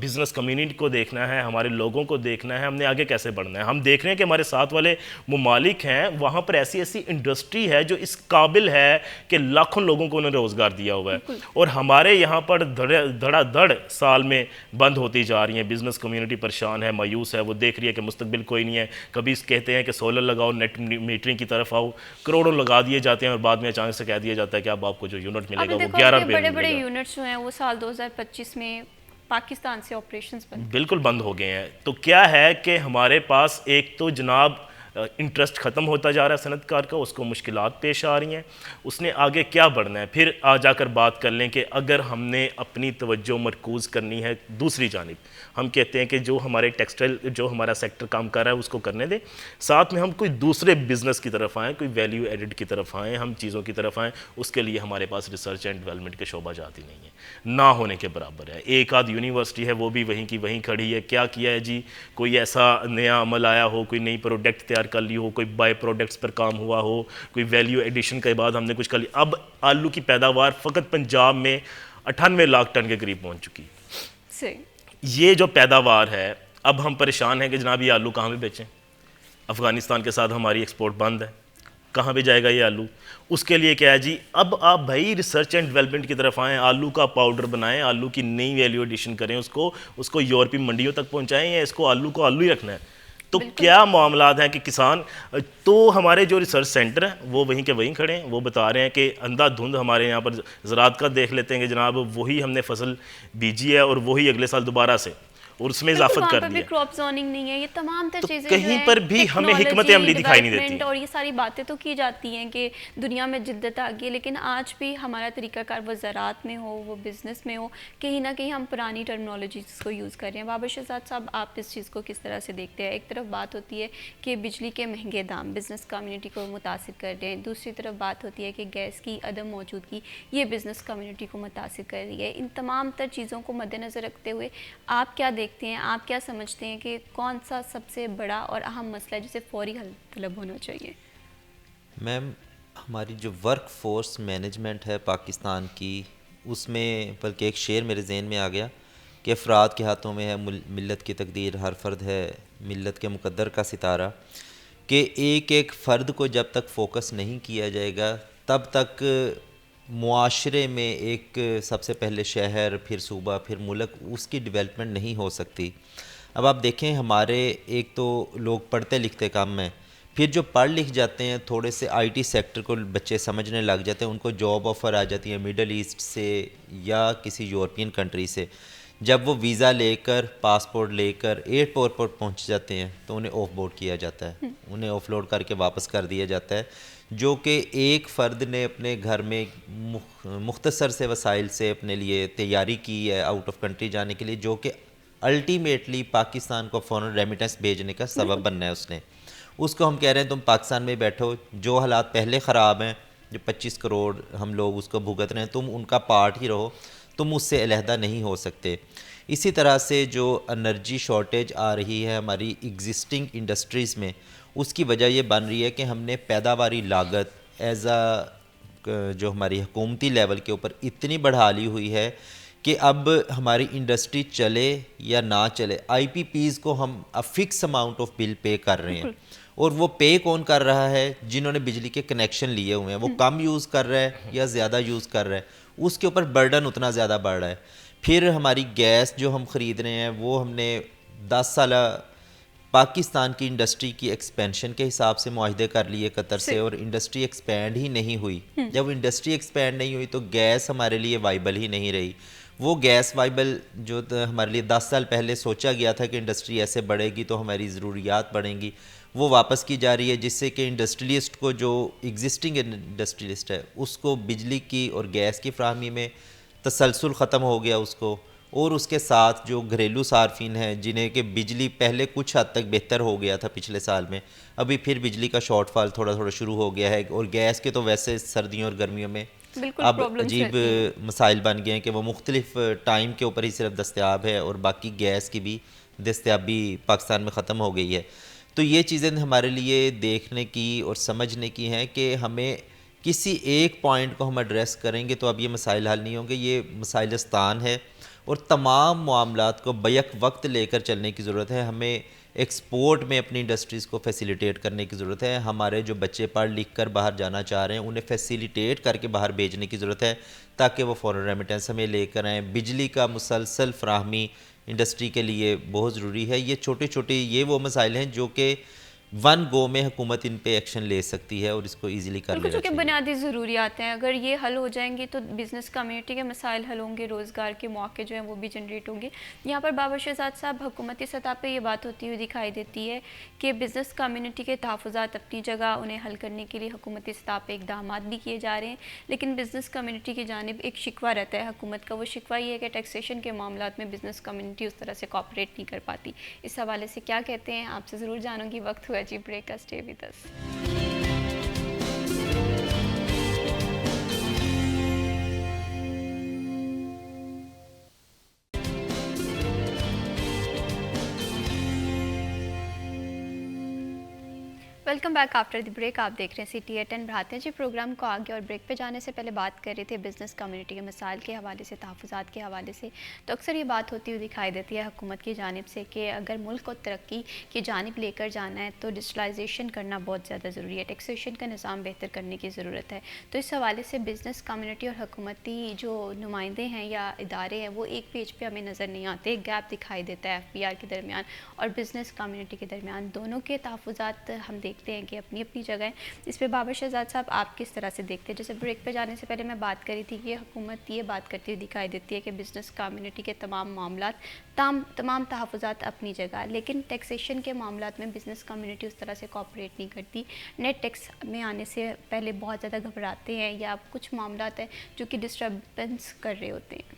بزنس کمیونٹی کو دیکھنا ہے, ہمارے لوگوں کو دیکھنا ہے, ہم نے آگے کیسے بڑھنا ہے. ہم دیکھ رہے ہیں کہ ہمارے ساتھ والے ممالک ہیں وہاں پر ایسی انڈسٹری ہے جو اس قابل ہے کہ لاکھوں لوگوں کو انہوں نے روزگار دیا ہوا ہے, اور ہمارے یہاں پر دھڑا دھڑ سال میں بند ہوتی جا رہی ہیں. بزنس کمیونٹی پریشان ہے, مایوس ہے, وہ دیکھ رہی ہے کہ مستقبل کوئی نہیں ہے. کبھی کہتے ہیں کہ سولر لگاؤ, نیٹ میٹرنگ کی طرف آؤ, کروڑوں لگا دیے جاتے ہیں اور بعد میں اچانک سے کہہ دیا جاتا ہے کہ اب آپ کو جو یونٹ ملے گا وہ 11 روپے بڑے بڑے یونٹس جو ہیں وہ سال 2025 میں پاکستان سے آپریشنز بند بالکل بند ہو گئے ہیں. تو کیا ہے کہ ہمارے پاس ایک تو جناب انٹرسٹ ختم ہوتا جا رہا ہے صنعت کار کا, اس کو مشکلات پیش آ رہی ہیں, اس نے آگے کیا بڑھنا ہے. پھر آ جا کر بات کر لیں کہ اگر ہم نے اپنی توجہ مرکوز کرنی ہے دوسری جانب, ہم کہتے ہیں کہ جو ہمارے ٹیکسٹائل جو ہمارا سیکٹر کام کر رہا ہے اس کو کرنے دیں, ساتھ میں ہم کوئی دوسرے بزنس کی طرف آئیں, کوئی ویلیو ایڈڈ کی طرف آئیں, ہم چیزوں کی طرف آئیں. اس کے لیے ہمارے پاس ریسرچ اینڈ ڈیولپمنٹ کے شعبہ جات ہی نہیں ہے, نہ ہونے کے برابر ہے. ایک آدھ یونیورسٹی ہے وہ بھی وہیں کی وہیں کھڑی ہے. کیا کیا ہے جی, کوئی ایسا نیا عمل آیا ہو, کوئی نئی پروڈکٹ تیار کر لی ہو, کوئی بائی پروڈکٹس پر کام ہوا ہو, کوئی ویلیو ایڈیشن کے بعد ہم نے کچھ کر لیا. اب آلو کی پیداوار فقط پنجاب میں 98 لاکھ ٹن کے قریب پہنچ چکی. یہ جو پیداوار ہے, اب ہم پریشان ہیں کہ جناب یہ آلو کہاں پہ بیچیں. افغانستان کے ساتھ ہماری ایکسپورٹ بند ہے, کہاں پہ جائے گا یہ آلو. اس کے لیے کیا ہے جی, اب آپ بھائی ریسرچ اینڈ ڈیولپمنٹ کی طرف آئیں, آلو کا پاؤڈر بنائیں, آلو کی نئی ویلیو ایڈیشن کریں, اس کو یورپی منڈیوں تک پہنچائیں, یا اس کو آلو ہی رکھنا ہے. تو کیا معاملات ہیں کہ کسان, تو ہمارے جو ریسرچ سینٹر ہیں وہ وہیں کے وہیں کھڑے ہیں, وہ بتا رہے ہیں کہ اندھا دھند ہمارے یہاں پر زراعت کا دیکھ لیتے ہیں کہ جناب وہی ہم نے فصل بیجی ہے اور وہی اگلے سال دوبارہ سے, اور اس میں اضافت کر دیا. کراپ زوننگ نہیں ہے, یہ تمام تر چیزیں کہیں پر بھی ہمیں حکمت عملی دکھائی نہیں دیتی. اور یہ ساری باتیں تو کی جاتی ہیں کہ دنیا میں جدت آ گئی ہے, لیکن آج بھی ہمارا طریقہ کار وہ زراعت میں ہو, وہ بزنس میں ہو, کہیں نہ کہیں ہم پرانی ٹرمنالوجیز کو یوز کر رہے ہیں. بابر شہزاد صاحب, آپ اس چیز کو کس طرح سے دیکھتے ہیں؟ ایک طرف بات ہوتی ہے کہ بجلی کے مہنگے دام بزنس کمیونٹی کو متاثر کر رہے ہیں, دوسری طرف بات ہوتی ہے کہ گیس کی عدم موجودگی یہ بزنس کمیونٹی کو متاثر کر رہی ہے. ان تمام تر چیزوں کو مد نظر رکھتے ہوئے آپ کیا دیکھتے ہیں, آپ کیا سمجھتے ہیں کہ کون سا سب سے بڑا اور اہم مسئلہ ہے جسے فوری حل طلب ہونا چاہیے؟ میم, ہماری جو ورک فورس مینجمنٹ ہے پاکستان کی, اس میں بلکہ ایک شعر میرے ذہن میں آ گیا کہ افراد کے ہاتھوں میں ہے ملت کی تقدیر, ہر فرد ہے ملت کے مقدر کا ستارہ. کہ ایک ایک فرد کو جب تک فوکس نہیں کیا جائے گا تب تک معاشرے میں ایک سب سے پہلے شہر, پھر صوبہ, پھر ملک, اس کی ڈیولپمنٹ نہیں ہو سکتی. اب آپ دیکھیں, ہمارے ایک تو لوگ پڑھتے لکھتے کم ہیں, پھر جو پڑھ لکھ جاتے ہیں تھوڑے سے آئی ٹی سیکٹر کو بچے سمجھنے لگ جاتے ہیں, ان کو جاب آفر آ جاتی ہے مڈل ایسٹ سے یا کسی یورپین کنٹری سے. جب وہ ویزا لے کر, پاسپورٹ لے کر ایئرپورٹ پر پہنچ جاتے ہیں تو انہیں آف بورڈ کیا جاتا ہے, انہیں آف لوڈ کر کے واپس کر دیا جاتا ہے. جو کہ ایک فرد نے اپنے گھر میں مختصر سے وسائل سے اپنے لیے تیاری کی ہے آؤٹ آف کنٹری جانے کے لیے, جو کہ الٹیمیٹلی پاکستان کو فورن ریمیٹنس بھیجنے کا سبب بننا ہے. اس کو ہم کہہ رہے ہیں تم پاکستان میں بیٹھو, جو حالات پہلے خراب ہیں, جو 25 کروڑ ہم لوگ اس کو بھگت رہے ہیں, تم ان کا پارٹ ہی رہو, تم اس سے علیحدہ نہیں ہو سکتے. اسی طرح سے جو انرجی شارٹیج آ رہی ہے ہماری ایگزسٹنگ انڈسٹریز میں, اس کی وجہ یہ بن رہی ہے کہ ہم نے پیداواری لاگت ایز جو ہماری حکومتی لیول کے اوپر اتنی بڑھا لی ہوئی ہے کہ اب ہماری انڈسٹری چلے یا نہ چلے, آئی پی پیز کو ہم فکس اماؤنٹ آف بل پے کر رہے ہیں. اور وہ پے کون کر رہا ہے؟ جنہوں نے بجلی کے کنیکشن لیے ہوئے ہیں, وہ کم یوز کر رہا ہے یا زیادہ یوز کر رہا ہے, اس کے اوپر برڈن اتنا زیادہ بڑھ رہا ہے. پھر ہماری گیس جو ہم خرید رہے ہیں وہ ہم نے 10 سالہ پاکستان کی انڈسٹری کی ایکسپینشن کے حساب سے معاہدے کر لیے قطر سے, اور انڈسٹری ایکسپینڈ ہی نہیں ہوئی. جب انڈسٹری ایکسپینڈ نہیں ہوئی تو گیس ہمارے لیے وائبل ہی نہیں رہی. وہ گیس وائبل جو ہمارے لیے 10 سال پہلے سوچا گیا تھا کہ انڈسٹری ایسے بڑھے گی تو ہماری ضروریات بڑھیں گی, وہ واپس کی جا رہی ہے, جس سے کہ انڈسٹریلسٹ کو, جو ایگزسٹنگ انڈسٹریلسٹ ہے, اس کو بجلی کی اور گیس کی فراہمی میں تسلسل ختم ہو گیا اس کو. اور اس کے ساتھ جو گھریلو صارفین ہیں جنہیں کہ بجلی پہلے کچھ حد تک بہتر ہو گیا تھا پچھلے سال میں, ابھی پھر بجلی کا شارٹ فال تھوڑا تھوڑا شروع ہو گیا ہے. اور گیس کے تو ویسے سردیوں اور گرمیوں میں اب عجیب مسائل بن گئے ہیں کہ وہ مختلف ٹائم کے اوپر ہی صرف دستیاب ہے, اور باقی گیس کی بھی دستیابی پاکستان میں ختم ہو گئی ہے. تو یہ چیزیں ہمارے لیے دیکھنے کی اور سمجھنے کی ہیں کہ ہمیں کسی ایک پوائنٹ کو ہم ایڈریس کریں گے تو اب یہ مسائل حل نہیں ہوں گے. یہ مسائلستان ہے اور تمام معاملات کو بیک وقت لے کر چلنے کی ضرورت ہے. ہمیں ایکسپورٹ میں اپنی انڈسٹریز کو فیسیلیٹیٹ کرنے کی ضرورت ہے. ہمارے جو بچے پڑھ لکھ کر باہر جانا چاہ رہے ہیں انہیں فیسیلیٹیٹ کر کے باہر بھیجنے کی ضرورت ہے تاکہ وہ فورن ریمیٹنس ہمیں لے کر آئیں. بجلی کا مسلسل فراہمی انڈسٹری کے لیے بہت ضروری ہے. یہ چھوٹے چھوٹے یہ وہ مسائل ہیں جو کہ ون گو میں حکومت ان پہ ایکشن لے سکتی ہے اور اس کو ایزیلی کر بالکل، لینا چونکہ چاہیے. بنیادی ضروریات ہیں، اگر یہ حل ہو جائیں گی تو بزنس کمیونٹی کے مسائل حل ہوں گے، روزگار کے مواقع جو ہیں وہ بھی جنریٹ ہوں گے. یہاں پر بابر شہزاد صاحب، حکومتی سطح پہ یہ بات ہوتی ہوئی دکھائی دیتی ہے کہ بزنس کمیونٹی کے تحفظات اپنی جگہ، انہیں حل کرنے کے لیے حکومتی سطح پہ اقدامات بھی کیے جا رہے ہیں، لیکن بزنس کمیونٹی کی جانب ایک شکوہ رہتا ہے حکومت کا. وہ شکوہ یہ ہے کہ ٹیکسیشن کے معاملات میں بزنس کمیونٹی اس طرح سے کوآپریٹ نہیں کر پاتی. اس حوالے سے کیا کہتے ہیں آپ سے ضرور جانوں گی. وقت ہوا جی بریک کا. Stay with us. Welcome back after the break. آپ دیکھ رہے ہیں CTI 10 بڑھاتے ہیں جی پروگرام کو آگے. اور بریک پہ جانے سے پہلے بات کر رہے تھے بزنس کمیونٹی کے مسائل کے حوالے سے، تحفظات کے حوالے سے. تو اکثر یہ بات ہوتی ہوئی دکھائی دیتی ہے حکومت کی جانب سے کہ اگر ملک کو ترقی کی جانب لے کر جانا ہے تو ڈیجیٹلائزیشن کرنا بہت زیادہ ضروری ہے، ٹیکسیشن کا نظام بہتر کرنے کی ضرورت ہے. تو اس حوالے سے بزنس کمیونٹی اور حکومتی جو نمائندے ہیں یا ادارے ہیں وہ ایک پیج پہ ہمیں نظر نہیں آتے. ایک گیپ دکھائی دیتا ہے FBR کے درمیان اور بزنس کمیونٹی کے درمیان. دونوں کے تحفظات ہم دیکھتے ہیں کہ اپنی اپنی جگہ ہے. اس پہ بابر شہزاد صاحب آپ کس طرح سے دیکھتے ہیں؟ جیسے بریک پہ جانے سے پہلے میں بات کری تھی کہ حکومت یہ بات کرتی ہوئی دکھائی دیتی ہے کہ بزنس کمیونٹی کے تمام معاملات، تمام تحفظات اپنی جگہ، لیکن ٹیکسیشن کے معاملات میں بزنس کمیونٹی اس طرح سے کوآپریٹ نہیں کرتی. نیٹ ٹیکس میں آنے سے پہلے بہت زیادہ گھبراتے ہیں یا کچھ معاملات ہیں جو کہ ڈسٹربنس کر رہے ہوتے ہیں.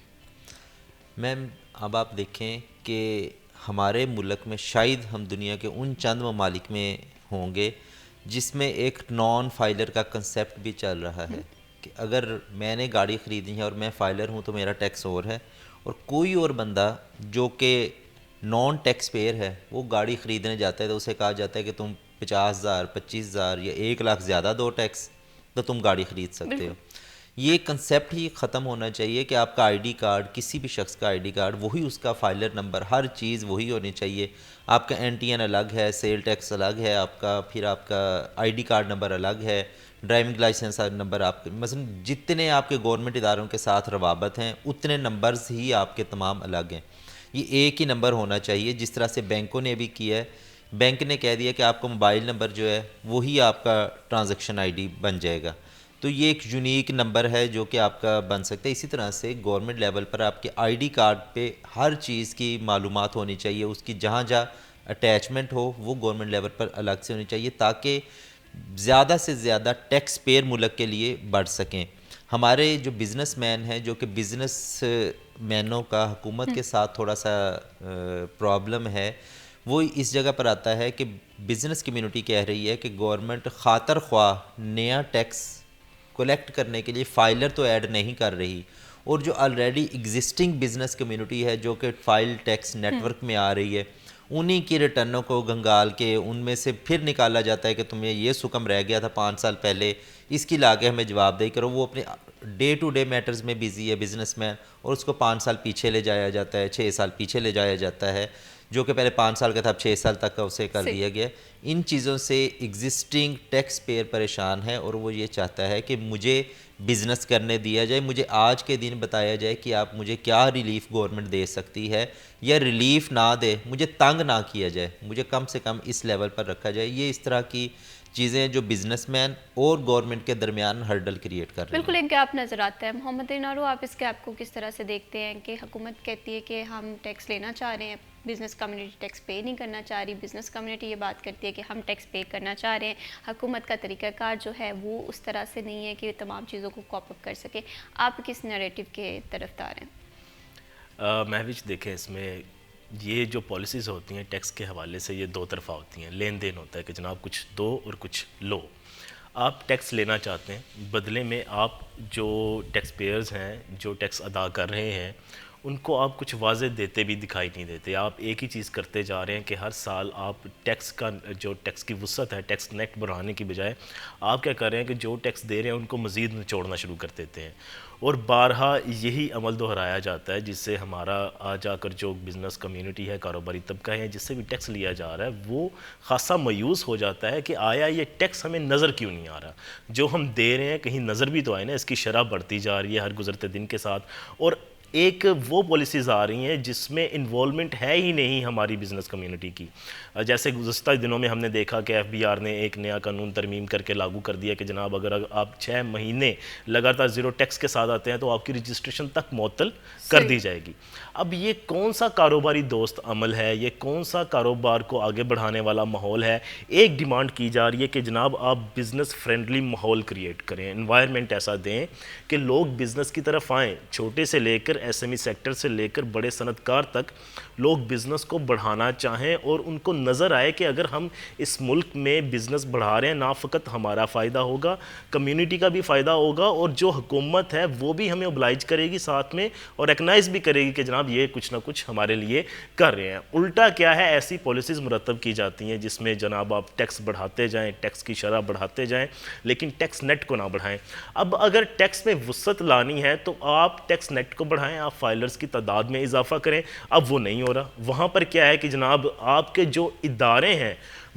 میم اب آپ دیکھیں کہ ہمارے ملک میں شاید ہم دنیا کے ان چند ممالک میں ہوں گے جس میں ایک نان فائلر کا کنسیپٹ بھی چل رہا ہے کہ اگر میں نے گاڑی خریدی ہے اور میں فائلر ہوں تو میرا ٹیکس اور ہے، اور کوئی اور بندہ جو کہ نان ٹیکس پیئر ہے وہ گاڑی خریدنے جاتا ہے تو اسے کہا جاتا ہے کہ تم 50,000 25,000 یا 1,00,000 زیادہ دو ٹیکس تو تم گاڑی خرید سکتے ہو. یہ کنسیپٹ ہی ختم ہونا چاہیے کہ آپ کا ID کارڈ، کسی بھی شخص کا ID کارڈ وہی اس کا فائلر نمبر، ہر چیز وہی ہونی چاہیے. آپ کا NTN الگ ہے، سیل ٹیکس الگ ہے آپ کا، پھر آپ کا ID کارڈ نمبر الگ ہے، ڈرائیونگ لائسنس نمبر آپ کے، مثلا جتنے آپ کے گورنمنٹ اداروں کے ساتھ روابط ہیں اتنے نمبرز ہی آپ کے تمام الگ ہیں. یہ ایک ہی نمبر ہونا چاہیے. جس طرح سے بینکوں نے بھی کیا ہے، بینک نے کہہ دیا کہ آپ کا موبائل نمبر جو ہے وہی آپ کا ٹرانزیکشن ID بن جائے گا، تو یہ ایک یونیک نمبر ہے جو کہ آپ کا بن سکتا ہے. اسی طرح سے گورنمنٹ لیول پر آپ کے ID کارڈ پہ ہر چیز کی معلومات ہونی چاہیے، اس کی جہاں جہاں اٹیچمنٹ ہو وہ گورنمنٹ لیول پر الگ سے ہونی چاہیے تاکہ زیادہ سے زیادہ ٹیکس پیئر ملک کے لیے بڑھ سکیں. ہمارے جو بزنس مین ہیں، جو کہ بزنس مینوں کا حکومت کے ساتھ تھوڑا سا پرابلم ہے، وہ اس جگہ پر آتا ہے کہ بزنس کمیونٹی کہہ رہی ہے کہ گورنمنٹ خاطر خواہ نیا ٹیکس کولیکٹ کرنے کے لیے فائلر تو ایڈ نہیں کر رہی، اور جو آلریڈی ایگزسٹنگ بزنس کمیونٹی ہے جو کہ فائل ٹیکس نیٹ ورک میں آ رہی ہے، انہی کی ریٹرنوں کو گنگال کے ان میں سے پھر نکالا جاتا ہے کہ تمہیں یہ سکم رہ گیا تھا 5 سال پہلے، اس کی لا کے ہمیں جواب دہی کرو. وہ اپنے ڈے ٹو ڈے میٹرز میں بزی ہے بزنس مین، اور اس کو 5 سال پیچھے لے جایا جاتا ہے، 6 سال پیچھے لے جایا جاتا ہے، جو کہ پہلے 5 سال کا تھا اب 6 سال تک کا اسے کر دیا گیا. ان چیزوں سے ایگزسٹنگ ٹیکس پیئر پریشان ہے اور وہ یہ چاہتا ہے کہ مجھے بزنس کرنے دیا جائے، مجھے آج کے دن بتایا جائے کہ آپ مجھے کیا ریلیف گورنمنٹ دے سکتی ہے، یا ریلیف نہ دے، مجھے تنگ نہ کیا جائے، مجھے کم سے کم اس لیول پر رکھا جائے. یہ اس طرح کی چیزیں جو بزنس مین اور گورنمنٹ کے درمیان ہرڈل کریٹ کر رہی ہیں. بالکل ایک گیپ نظر آتا ہے. محمد رینارو، آپ اس گیپ کو کس طرح سے دیکھتے ہیں کہ حکومت کہتی ہے کہ ہم ٹیکس لینا چاہ رہے ہیں، بزنس کمیونٹی ٹیکس پے نہیں کرنا چاہ رہی، بزنس کمیونٹی یہ بات کرتی ہے کہ ہم ٹیکس پے کرنا چاہ رہے ہیں، حکومت کا طریقہ کار جو ہے وہ اس طرح سے نہیں ہے کہ تمام چیزوں کو کوپ اپ کر سکے. آپ کس نیریٹو کے طرفدار ہیں؟ مہوش دیکھیں، اس میں یہ جو پالیسیز ہوتی ہیں ٹیکس کے حوالے سے یہ دو طرفہ ہوتی ہیں. لین دین ہوتا ہے کہ جناب کچھ دو اور کچھ لو. آپ ٹیکس لینا چاہتے ہیں، بدلے میں آپ جو ٹیکس پیئرز ہیں جو ٹیکس ادا کر رہے ہیں ان کو آپ کچھ واضح دیتے بھی دکھائی نہیں دیتے. آپ ایک ہی چیز کرتے جا رہے ہیں کہ ہر سال آپ ٹیکس کا جو ٹیکس کی وسعت ہے، ٹیکس نیٹ بڑھانے کی بجائے آپ کیا کر رہے ہیں کہ جو ٹیکس دے رہے ہیں ان کو مزید نچوڑنا شروع کر دیتے ہیں. اور بارہا یہی عمل دہرایا جاتا ہے جس سے ہمارا آ جا کر جو بزنس کمیونٹی ہے، کاروباری طبقہ ہے، جس سے بھی ٹیکس لیا جا رہا ہے وہ خاصا مایوس ہو جاتا ہے کہ آیا یہ ٹیکس ہمیں نظر کیوں نہیں آ رہا، جو ہم دے رہے ہیں کہیں نظر بھی تو آئے نا. اس کی شرح بڑھتی جا رہی ہے ہر گزرتے دن کے ساتھ. اور ایک وہ پالیسیز آ رہی ہیں جس میں انوالومنٹ ہے ہی نہیں ہماری بزنس کمیونٹی کی. جیسے گزشتہ دنوں میں ہم نے دیکھا کہ ایف بی آر نے ایک نیا قانون ترمیم کر کے لاگو کر دیا کہ جناب اگر آپ 6 مہینے لگاتار زیرو ٹیکس کے ساتھ آتے ہیں تو آپ کی رجسٹریشن تک معطل کر دی جائے گی. اب یہ کون سا کاروباری دوست عمل ہے, یہ کون سا کاروبار کو آگے بڑھانے والا ماحول ہے؟ ایک ڈیمانڈ کی جا رہی ہے کہ جناب آپ بزنس فرینڈلی ماحول کریٹ کریں, انوائرمنٹ ایسا دیں کہ لوگ بزنس کی طرف آئیں, چھوٹے سے لے کر ایس ایم ای سیکٹر سے لے کر بڑے صنعت کار تک لوگ بزنس کو بڑھانا چاہیں اور ان کو نظر آئے کہ اگر ہم اس ملک میں بزنس بڑھا رہے ہیں نہ فقط ہمارا فائدہ ہوگا, کمیونٹی کا بھی فائدہ ہوگا, اور جو حکومت ہے وہ بھی ہمیں اوبلائج کرے گی ساتھ میں اور ریکگنائز بھی کرے گی کہ جناب یہ کچھ نہ کچھ ہمارے لیے کر رہے ہیں. الٹا کیا ہے, ایسی پالیسیز مرتب کی جاتی ہیں جس میں جناب آپ ٹیکس بڑھاتے جائیں, ٹیکس کی شرح بڑھاتے جائیں, لیکن ٹیکس نیٹ کو نہ بڑھائیں. اب اگر ٹیکس میں وسعت لانی ہے تو آپ ٹیکس نیٹ کو بڑھائیں, آپ فائلرز کی تعداد میں اضافہ کریں. اب وہ نہیں ہو رہا. وہاں پر کیا ہے کہ جناب آپ کے جو ادارے ہیں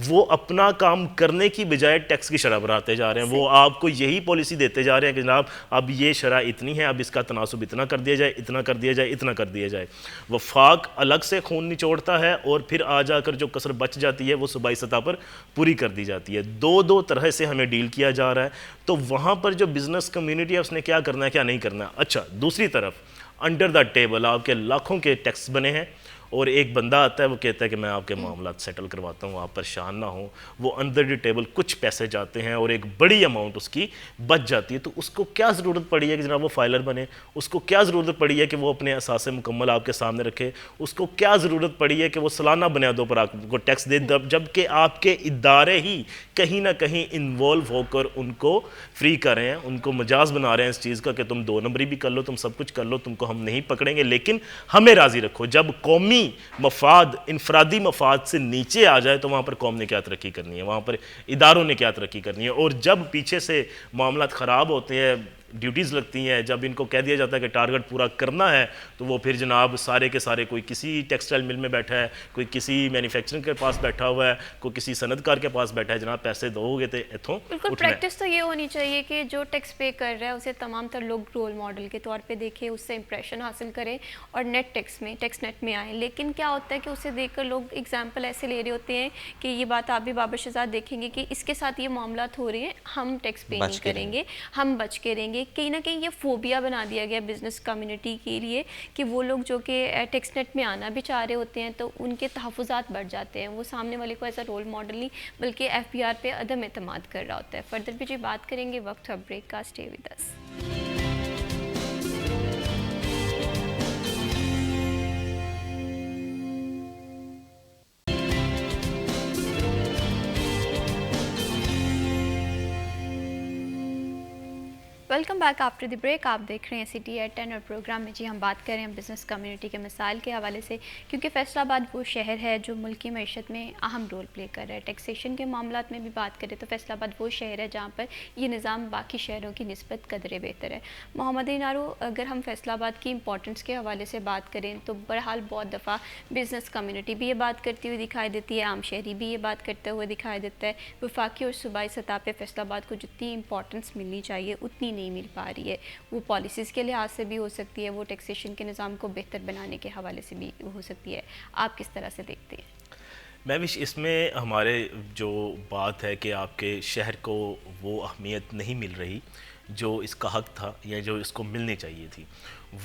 وہ اپنا کام کرنے کی بجائے ٹیکس کی شرح بڑھاتے جا رہے ہیں. وہ آپ کو یہی پالیسی دیتے جا رہے ہیں کہ جناب اب یہ شرح اتنی ہے, اب اس کا تناسب اتنا کر دیا جائے, اتنا کر دیا جائے, اتنا کر دیا جائے. وفاق الگ سے خون نچوڑتا ہے اور پھر آ جا کر جو کسر بچ جاتی ہے وہ صوبائی سطح پر پوری کر دی جاتی ہے. دو طرح سے ہمیں ڈیل کیا جا رہا ہے. تو وہاں پر جو بزنس کمیونٹی ہے اس نے کیا کرنا ہے, کیا نہیں کرنا ہے. اچھا, دوسری طرف انڈر دا ٹیبل آپ کے لاکھوں کے ٹیکس بنے ہیں اور ایک بندہ آتا ہے وہ کہتا ہے کہ میں آپ کے معاملات سیٹل کرواتا ہوں, آپ پریشان نہ ہوں. وہ انڈر دی ٹیبل کچھ پیسے جاتے ہیں اور ایک بڑی اماؤنٹ اس کی بچ جاتی ہے. تو اس کو کیا ضرورت پڑی ہے کہ جناب وہ فائلر بنے؟ اس کو کیا ضرورت پڑی ہے کہ وہ اپنے اثاثے مکمل آپ کے سامنے رکھے؟ اس کو کیا ضرورت پڑی ہے کہ وہ سالانہ بنیادوں پر آپ کو ٹیکس دے, جبکہ آپ کے ادارے ہی کہیں نہ کہیں انوالو ہو کر ان کو فری کر رہے ہیں, ان کو مجاز بنا رہے ہیں اس چیز کا کہ تم 2 نمبری بھی کر لو, تم سب کچھ کر لو, تم کو ہم نہیں پکڑیں گے لیکن ہمیں راضی رکھو. جب قومی مفاد انفرادی مفاد سے نیچے آ جائے تو وہاں پر قوم نے کیا ترقی کرنی ہے, وہاں پر اداروں نے کیا ترقی کرنی ہے. اور جب پیچھے سے معاملات خراب ہوتے ہیں, ڈیوٹیز لگتی ہیں, جب ان کو کہہ دیا جاتا ہے کہ ٹارگٹ پورا کرنا ہے, تو وہ پھر جناب سارے کے سارے, کوئی کسی ٹیکسٹائل مل میں بیٹھا ہے, کوئی کسی مینوفیکچرنگ کے پاس بیٹھا ہوا ہے, کوئی کسی صنعت کار کے پاس بیٹھا ہے, جناب پیسے دو گے تو اتھوں بالکل. پریکٹس تو یہ ہونی چاہیے کہ جو ٹیکس پے کر رہا ہے اسے تمام تر لوگ رول ماڈل کے طور پہ دیکھیں, اس سے امپریشن حاصل کریں اور نیٹ ٹیکس میں ٹیکس نیٹ میں آئیں. لیکن کیا ہوتا ہے کہ اسے دیکھ کر لوگ ایگزامپل ایسے لے رہے ہوتے ہیں کہ یہ بات آپ بھی بابر شہزاد دیکھیں گے کہ اس کے ساتھ یہ معاملات ہو رہے ہیں, ہم ٹیکس پے نہیں کریں گے, ہم بچ کے رہیں گے. کہیں نہ کہیں یہ فوبیا بنا دیا گیا بزنس کمیونٹی کے لیے کہ وہ لوگ جو کہ ٹیکس نیٹ میں آنا بھی چاہ رہے ہوتے ہیں تو ان کے تحفظات بڑھ جاتے ہیں. وہ سامنے والے کو ایز اے رول ماڈل نہیں بلکہ ایف بی آر پہ عدم اعتماد کر رہا ہوتا ہے. فردر بھی جو بات کریں گے, وقت ہے بریک کا, stay with us. Welcome back after the break. آپ دیکھ رہے ہیں سٹی ایٹ 10 اور پروگرام میں جی ہم بات کر رہے ہیں بزنس کمیونٹی کے مسائل کے حوالے سے, کیونکہ فیصل آباد وہ شہر ہے جو ملکی معیشت میں اہم رول پلے کر رہا ہے. ٹیکسیشن کے معاملات میں بھی بات کریں تو فیصل آباد وہ شہر ہے جہاں پر یہ نظام باقی شہروں کی نسبت قدرے بہتر ہے. محمد انارو, اگر ہم فیصل آباد کی امپورٹنس کے حوالے سے بات کریں تو بہرحال بہت دفعہ بزنس کمیونٹی بھی یہ بات کرتی ہوئی دکھائی دیتی ہے, عام شہری بھی یہ بات کرتے ہوئے دکھائی دیتا ہے. وفاقی اور صوبائی سطح پہ فیصل آباد کو جتنی امپورٹنس ملنی چاہیے اتنی نہیں مل پا رہی ہے. وہ پالیسیز کے لحاظ سے بھی ہو سکتی ہے, وہ ٹیکسیشن کے نظام کو بہتر بنانے کے حوالے سے بھی ہو سکتی ہے. آپ کس طرح سے دیکھتے ہیں؟ میں بھی اس میں ہمارے جو بات ہے کہ آپ کے شہر کو وہ اہمیت نہیں مل رہی جو اس کا حق تھا یا جو اس کو ملنی چاہیے تھی,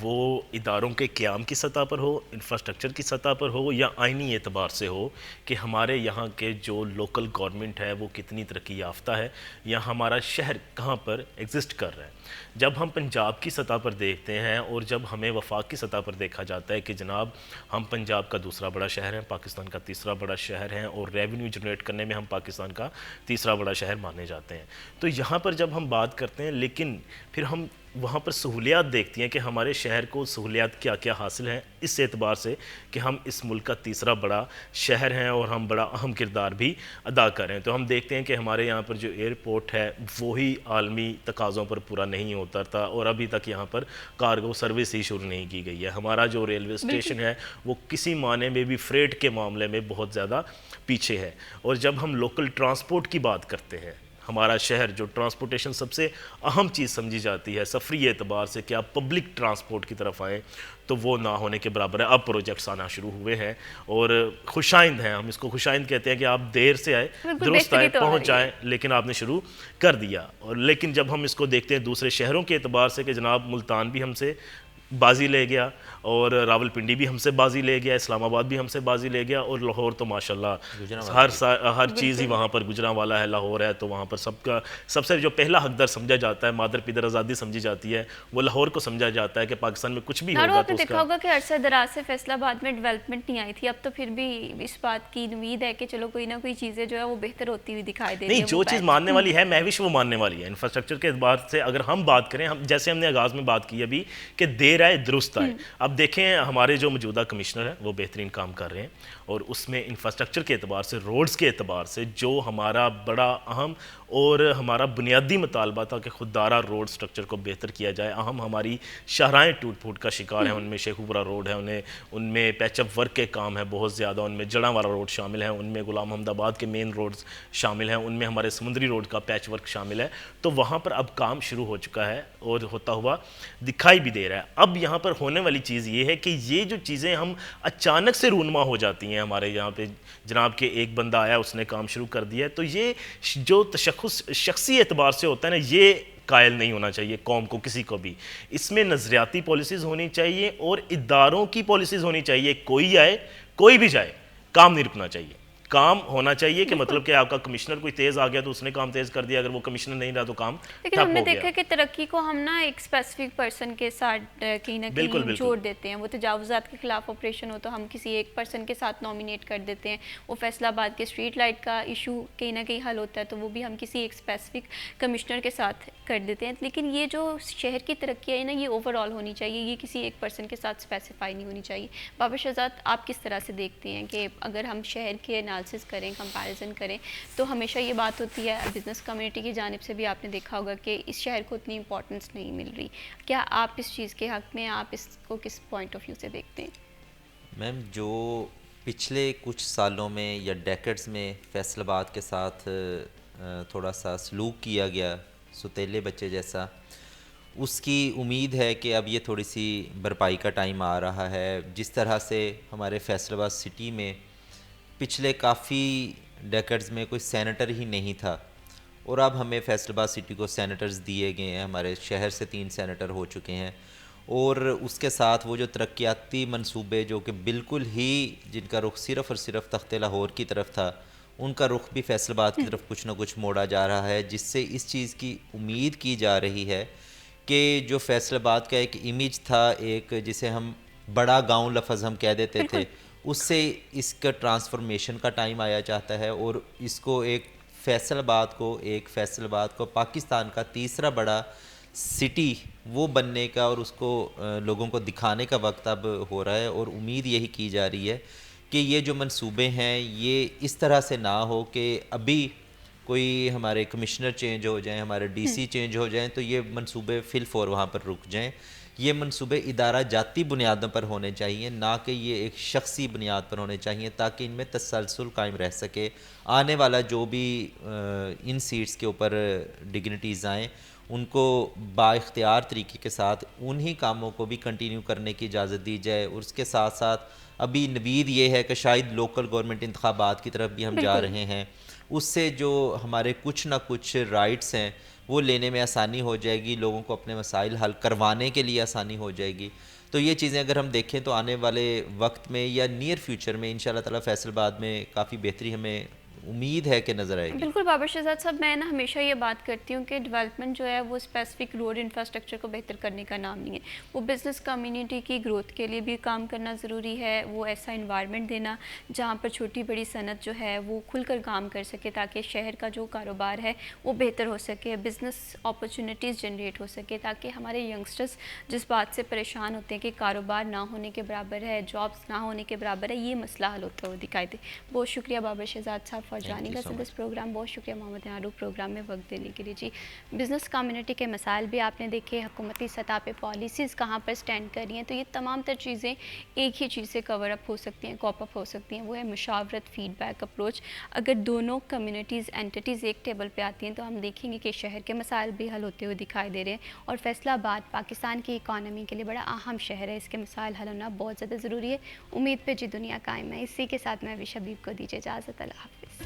وہ اداروں کے قیام کی سطح پر ہو, انفراسٹرکچر کی سطح پر ہو یا آئینی اعتبار سے ہو کہ ہمارے یہاں کے جو لوکل گورنمنٹ ہے وہ کتنی ترقی یافتہ ہے یا ہمارا شہر کہاں پر ایگزسٹ کر رہا ہے. جب ہم پنجاب کی سطح پر دیکھتے ہیں اور جب ہمیں وفاق کی سطح پر دیکھا جاتا ہے کہ جناب ہم پنجاب کا دوسرا بڑا شہر ہیں, پاکستان کا تیسرا بڑا شہر ہیں اور ریونیو جنریٹ کرنے میں ہم پاکستان کا تیسرا بڑا شہر مانے جاتے ہیں, تو یہاں پر جب ہم بات کرتے ہیں لیکن پھر ہم وہاں پر سہولیات دیکھتی ہیں کہ ہمارے شہر کو سہولیات کیا کیا حاصل ہیں اس اعتبار سے کہ ہم اس ملک کا تیسرا بڑا شہر ہیں اور ہم بڑا اہم کردار بھی ادا کر رہے ہیں. تو ہم دیکھتے ہیں کہ ہمارے یہاں پر جو ایئرپورٹ ہے وہی عالمی تقاضوں پر پورا نہیں ہوتا تھا اور ابھی تک یہاں پر کارگو سروس ہی شروع نہیں کی گئی ہے. ہمارا جو ریلوے اسٹیشن ہے وہ کسی معنی میں بھی فریٹ کے معاملے میں بہت زیادہ پیچھے ہے. اور جب ہم لوکل ٹرانسپورٹ کی بات کرتے ہیں ہمارا شہر جو ٹرانسپورٹیشن سب سے اہم چیز سمجھی جاتی ہے سفری اعتبار سے کہ آپ پبلک ٹرانسپورٹ کی طرف آئیں, تو وہ نہ ہونے کے برابر ہے. اب پروجیکٹس آنا شروع ہوئے ہیں اور خوشائند ہیں, ہم اس کو خوشائند کہتے ہیں کہ آپ دیر سے آئے, درست آئے, پہنچ آئے, لیکن آپ نے شروع کر دیا. اور لیکن جب ہم اس کو دیکھتے ہیں دوسرے شہروں کے اعتبار سے کہ جناب ملتان بھی ہم سے بازی لے گیا, اور راول پنڈی بھی ہم سے بازی لے گیا, اسلام آباد بھی ہم سے بازی لے گیا, اور لاہور تو ماشاءاللہ ہر چیز ہی وہاں پر گجراں والا ہے, لاہور ہے, تو وہاں پر سب سے جو پہلا حقدار سمجھا جاتا ہے, مادر پیدر آزادی سمجھی جاتی ہے, وہ لاہور کو سمجھا جاتا ہے کہ پاکستان میں کچھ بھی ہوگا آپ نے دیکھا ہوگا کہ عرصہ دراز سے فیصل آباد میں ڈیولپمنٹ نہیں آئی تھی, اب تو پھر بھی اس بات کی امید ہے کہ چلو کوئی نہ کوئی چیزیں جو ہے وہ بہتر ہوتی ہوئی دکھائی دے رہی ہے. نہیں, جو چیز ماننے والی ہے مہوش وہ ماننے والی ہے. انفراسٹرکچر کے اعتبار سے اگر ہم بات کریں, جیسے ہم نے آغاز میں بات کی ابھی کہ دیر آئے درست آئے, اب دیکھیں ہمارے جو موجودہ کمشنر ہیں وہ بہترین کام کر رہے ہیں, اور اس میں انفراسٹرکچر کے اعتبار سے, روڈز کے اعتبار سے جو ہمارا بڑا اہم اور ہمارا بنیادی مطالبہ تھا کہ خوددارہ روڈ سٹرکچر کو بہتر کیا جائے. اہم ہماری شاہراہیں ٹوٹ پھوٹ کا شکار ہیں, ان میں شیخوپورہ روڈ ہے, ان میں پیچ اپ ورک کے کام ہے بہت زیادہ, ان میں جڑاں والا روڈ شامل ہے, ان میں غلام محمد آباد کے مین روڈز شامل ہیں, ان میں ہمارے سمندری روڈ کا پیچ ورک شامل ہے. تو وہاں پر اب کام شروع ہو چکا ہے اور ہوتا ہوا دکھائی بھی دے رہا ہے. اب یہاں پر ہونے والی چیز یہ ہے کہ یہ جو چیزیں ہم اچانک سے رونما ہو جاتی ہیں ہمارے یہاں پہ, جناب کہ ایک بندہ آیا اس نے کام شروع کر دیا ہے, تو یہ جو تشخص شخصی اعتبار سے ہوتا ہے نا, یہ قائل نہیں ہونا چاہیے قوم کو, کسی کو بھی. اس میں نظریاتی پالیسیز ہونی چاہیے اور اداروں کی پالیسیز ہونی چاہیے. کوئی آئے کوئی بھی جائے, کام نہیں رکنا چاہیے. کام ہونا چاہیے کہ مطلب کہ آپ کا کمشنر کوئی تیز آ گیا تو اس نے کام تیز کر دیا, اگر وہ کمشنر نہیں رہا تو کام لیکن ہم نے دیکھا کہ ترقی کو ہم نا ایک اسپیسیفک پرسن کے ساتھ کہیں نہ کہیں جوڑ دیتے ہیں. وہ تجاوزات کے خلاف آپریشن ہو تو ہم کسی ایک پرسن کے ساتھ نامینیٹ کر دیتے ہیں. وہ فیصل آباد کے اسٹریٹ لائٹ کا ایشو کہیں نہ کہیں حل ہوتا ہے تو وہ بھی ہم کسی ایک اسپیسیفک کمشنر کے ساتھ کر دیتے ہیں. لیکن یہ جو شہر کی ترقی ہے نا, یہ اوور آل ہونی چاہیے, یہ کسی ایک پرسن کے ساتھ اسپیسیفائی نہیں ہونی چاہیے. بابر شہزاد, آپ کس طرح سے دیکھتے ہیں کہ اگر ہم شہر کے انالیسس کریں, کمپیریزن کریں, تو ہمیشہ یہ بات ہوتی ہے بزنس کمیونٹی کی جانب سے بھی آپ نے دیکھا ہوگا کہ اس شہر کو اتنی امپورٹنس نہیں مل رہی. کیا آپ اس چیز کے حق میں, آپ اس کو کس پوائنٹ آف ویو سے دیکھتے ہیں؟ میم, جو پچھلے کچھ سالوں میں یا ڈیکڈز میں فیصل آباد کے ساتھ تھوڑا سا سلوک کیا گیا ستیلے بچے جیسا, اس کی امید ہے کہ اب یہ تھوڑی سی بھرپائی کا ٹائم آ رہا ہے. جس طرح سے ہمارے فیصل آباد سٹی میں پچھلے کافی ڈیکڈز میں کوئی سینیٹر ہی نہیں تھا, اور اب ہمیں فیصل آباد سٹی کو سینیٹرز دیے گئے ہیں. ہمارے شہر سے 3 سینیٹر ہو چکے ہیں, اور اس کے ساتھ وہ جو ترقیاتی منصوبے جو کہ بالکل ہی جن کا رخ صرف اور صرف تخت لاہور کی طرف تھا, ان کا رخ بھی فیصل آباد کی طرف کچھ نہ کچھ موڑا جا رہا ہے, جس سے اس چیز کی امید کی جا رہی ہے کہ جو فیصل آباد کا ایک امیج تھا, ایک جسے ہم بڑا گاؤں لفظ ہم کہہ دیتے تھے, اس سے اس کا ٹرانسفارمیشن کا ٹائم آیا چاہتا ہے, اور اس کو ایک فیصل آباد کو پاکستان کا تیسرا بڑا سٹی وہ بننے کا اور اس کو لوگوں کو دکھانے کا وقت اب ہو رہا ہے. اور امید یہی کی جا رہی ہے کہ یہ جو منصوبے ہیں یہ اس طرح سے نہ ہو کہ ابھی کوئی ہمارے کمشنر چینج ہو جائیں, ہمارے ڈی سی چینج ہو جائیں تو یہ منصوبے فل فور وہاں پر رک جائیں. یہ منصوبے ادارہ جاتی بنیادوں پر ہونے چاہیے, نہ کہ یہ ایک شخصی بنیاد پر ہونے چاہیے, تاکہ ان میں تسلسل قائم رہ سکے. آنے والا جو بھی ان سیٹس کے اوپر ڈگنیٹیز آئیں, ان کو با اختیار طریقے کے ساتھ انہی کاموں کو بھی کنٹینیو کرنے کی اجازت دی جائے. اور اس کے ساتھ ساتھ ابھی نوید یہ ہے کہ شاید لوکل گورنمنٹ انتخابات کی طرف بھی ہم جا رہے ہیں, اس سے جو ہمارے کچھ نہ کچھ رائٹس ہیں وہ لینے میں آسانی ہو جائے گی, لوگوں کو اپنے مسائل حل کروانے کے لیے آسانی ہو جائے گی. تو یہ چیزیں اگر ہم دیکھیں تو آنے والے وقت میں یا نیئر فیوچر میں انشاءاللہ تعالی فیصل آباد میں کافی بہتری ہمیں امید ہے کہ نظر آئے گی. بالکل بابر شہزاد صاحب, میں ہمیشہ یہ بات کرتی ہوں کہ ڈیولپمنٹ جو ہے وہ اسپیسیفک روڈ انفراسٹرکچر کو بہتر کرنے کا نام نہیں ہے, وہ بزنس کمیونٹی کی گروتھ کے لیے بھی کام کرنا ضروری ہے. وہ ایسا انوائرمنٹ دینا جہاں پر چھوٹی بڑی صنعت جو ہے وہ کھل کر کام کر سکے, تاکہ شہر کا جو کاروبار ہے وہ بہتر ہو سکے, بزنس اپرچونیٹیز جنریٹ ہو سکے, تاکہ ہمارے ینگسٹرز جس بات سے پریشان ہوتے ہیں کہ کاروبار نہ ہونے کے برابر ہے, جابس نہ ہونے کے برابر ہے, یہ مسئلہ حل ہوتا ہوا دکھائی دے. بہت شکریہ بابر شہزاد صاحب for Thank joining you us so in this much. Program. بہت شکریہ محمد معروف پروگرام میں وقت دینے کے لیے. جی بزنس کمیونٹی کے مسائل بھی آپ نے دیکھے, حکومتی سطح پہ پالیسیز کہاں پر اسٹینڈ کر رہی ہیں, تو یہ تمام تر چیزیں ایک ہی چیز سے کور اپ ہو سکتی ہیں, کوپ اپ ہو سکتی ہیں, وہ ہے مشاورت, فیڈ بیک اپروچ. اگر دونوں کمیونٹیز اینٹیز ایک ٹیبل پہ آتی ہیں تو ہم دیکھیں گے کہ شہر کے مسائل بھی حل ہوتے ہوئے دکھائی دے رہے ہیں, اور فیصل آباد پاکستان کی اکانومی کے لیے بڑا اہم شہر ہے, اس کے مسائل حل ہونا بہت زیادہ ضروری ہے. امید پہ جی دنیا قائم ہے. اسی کے ساتھ میں بھی شبیب کو دیجیے اجازت. اللہ حافظ.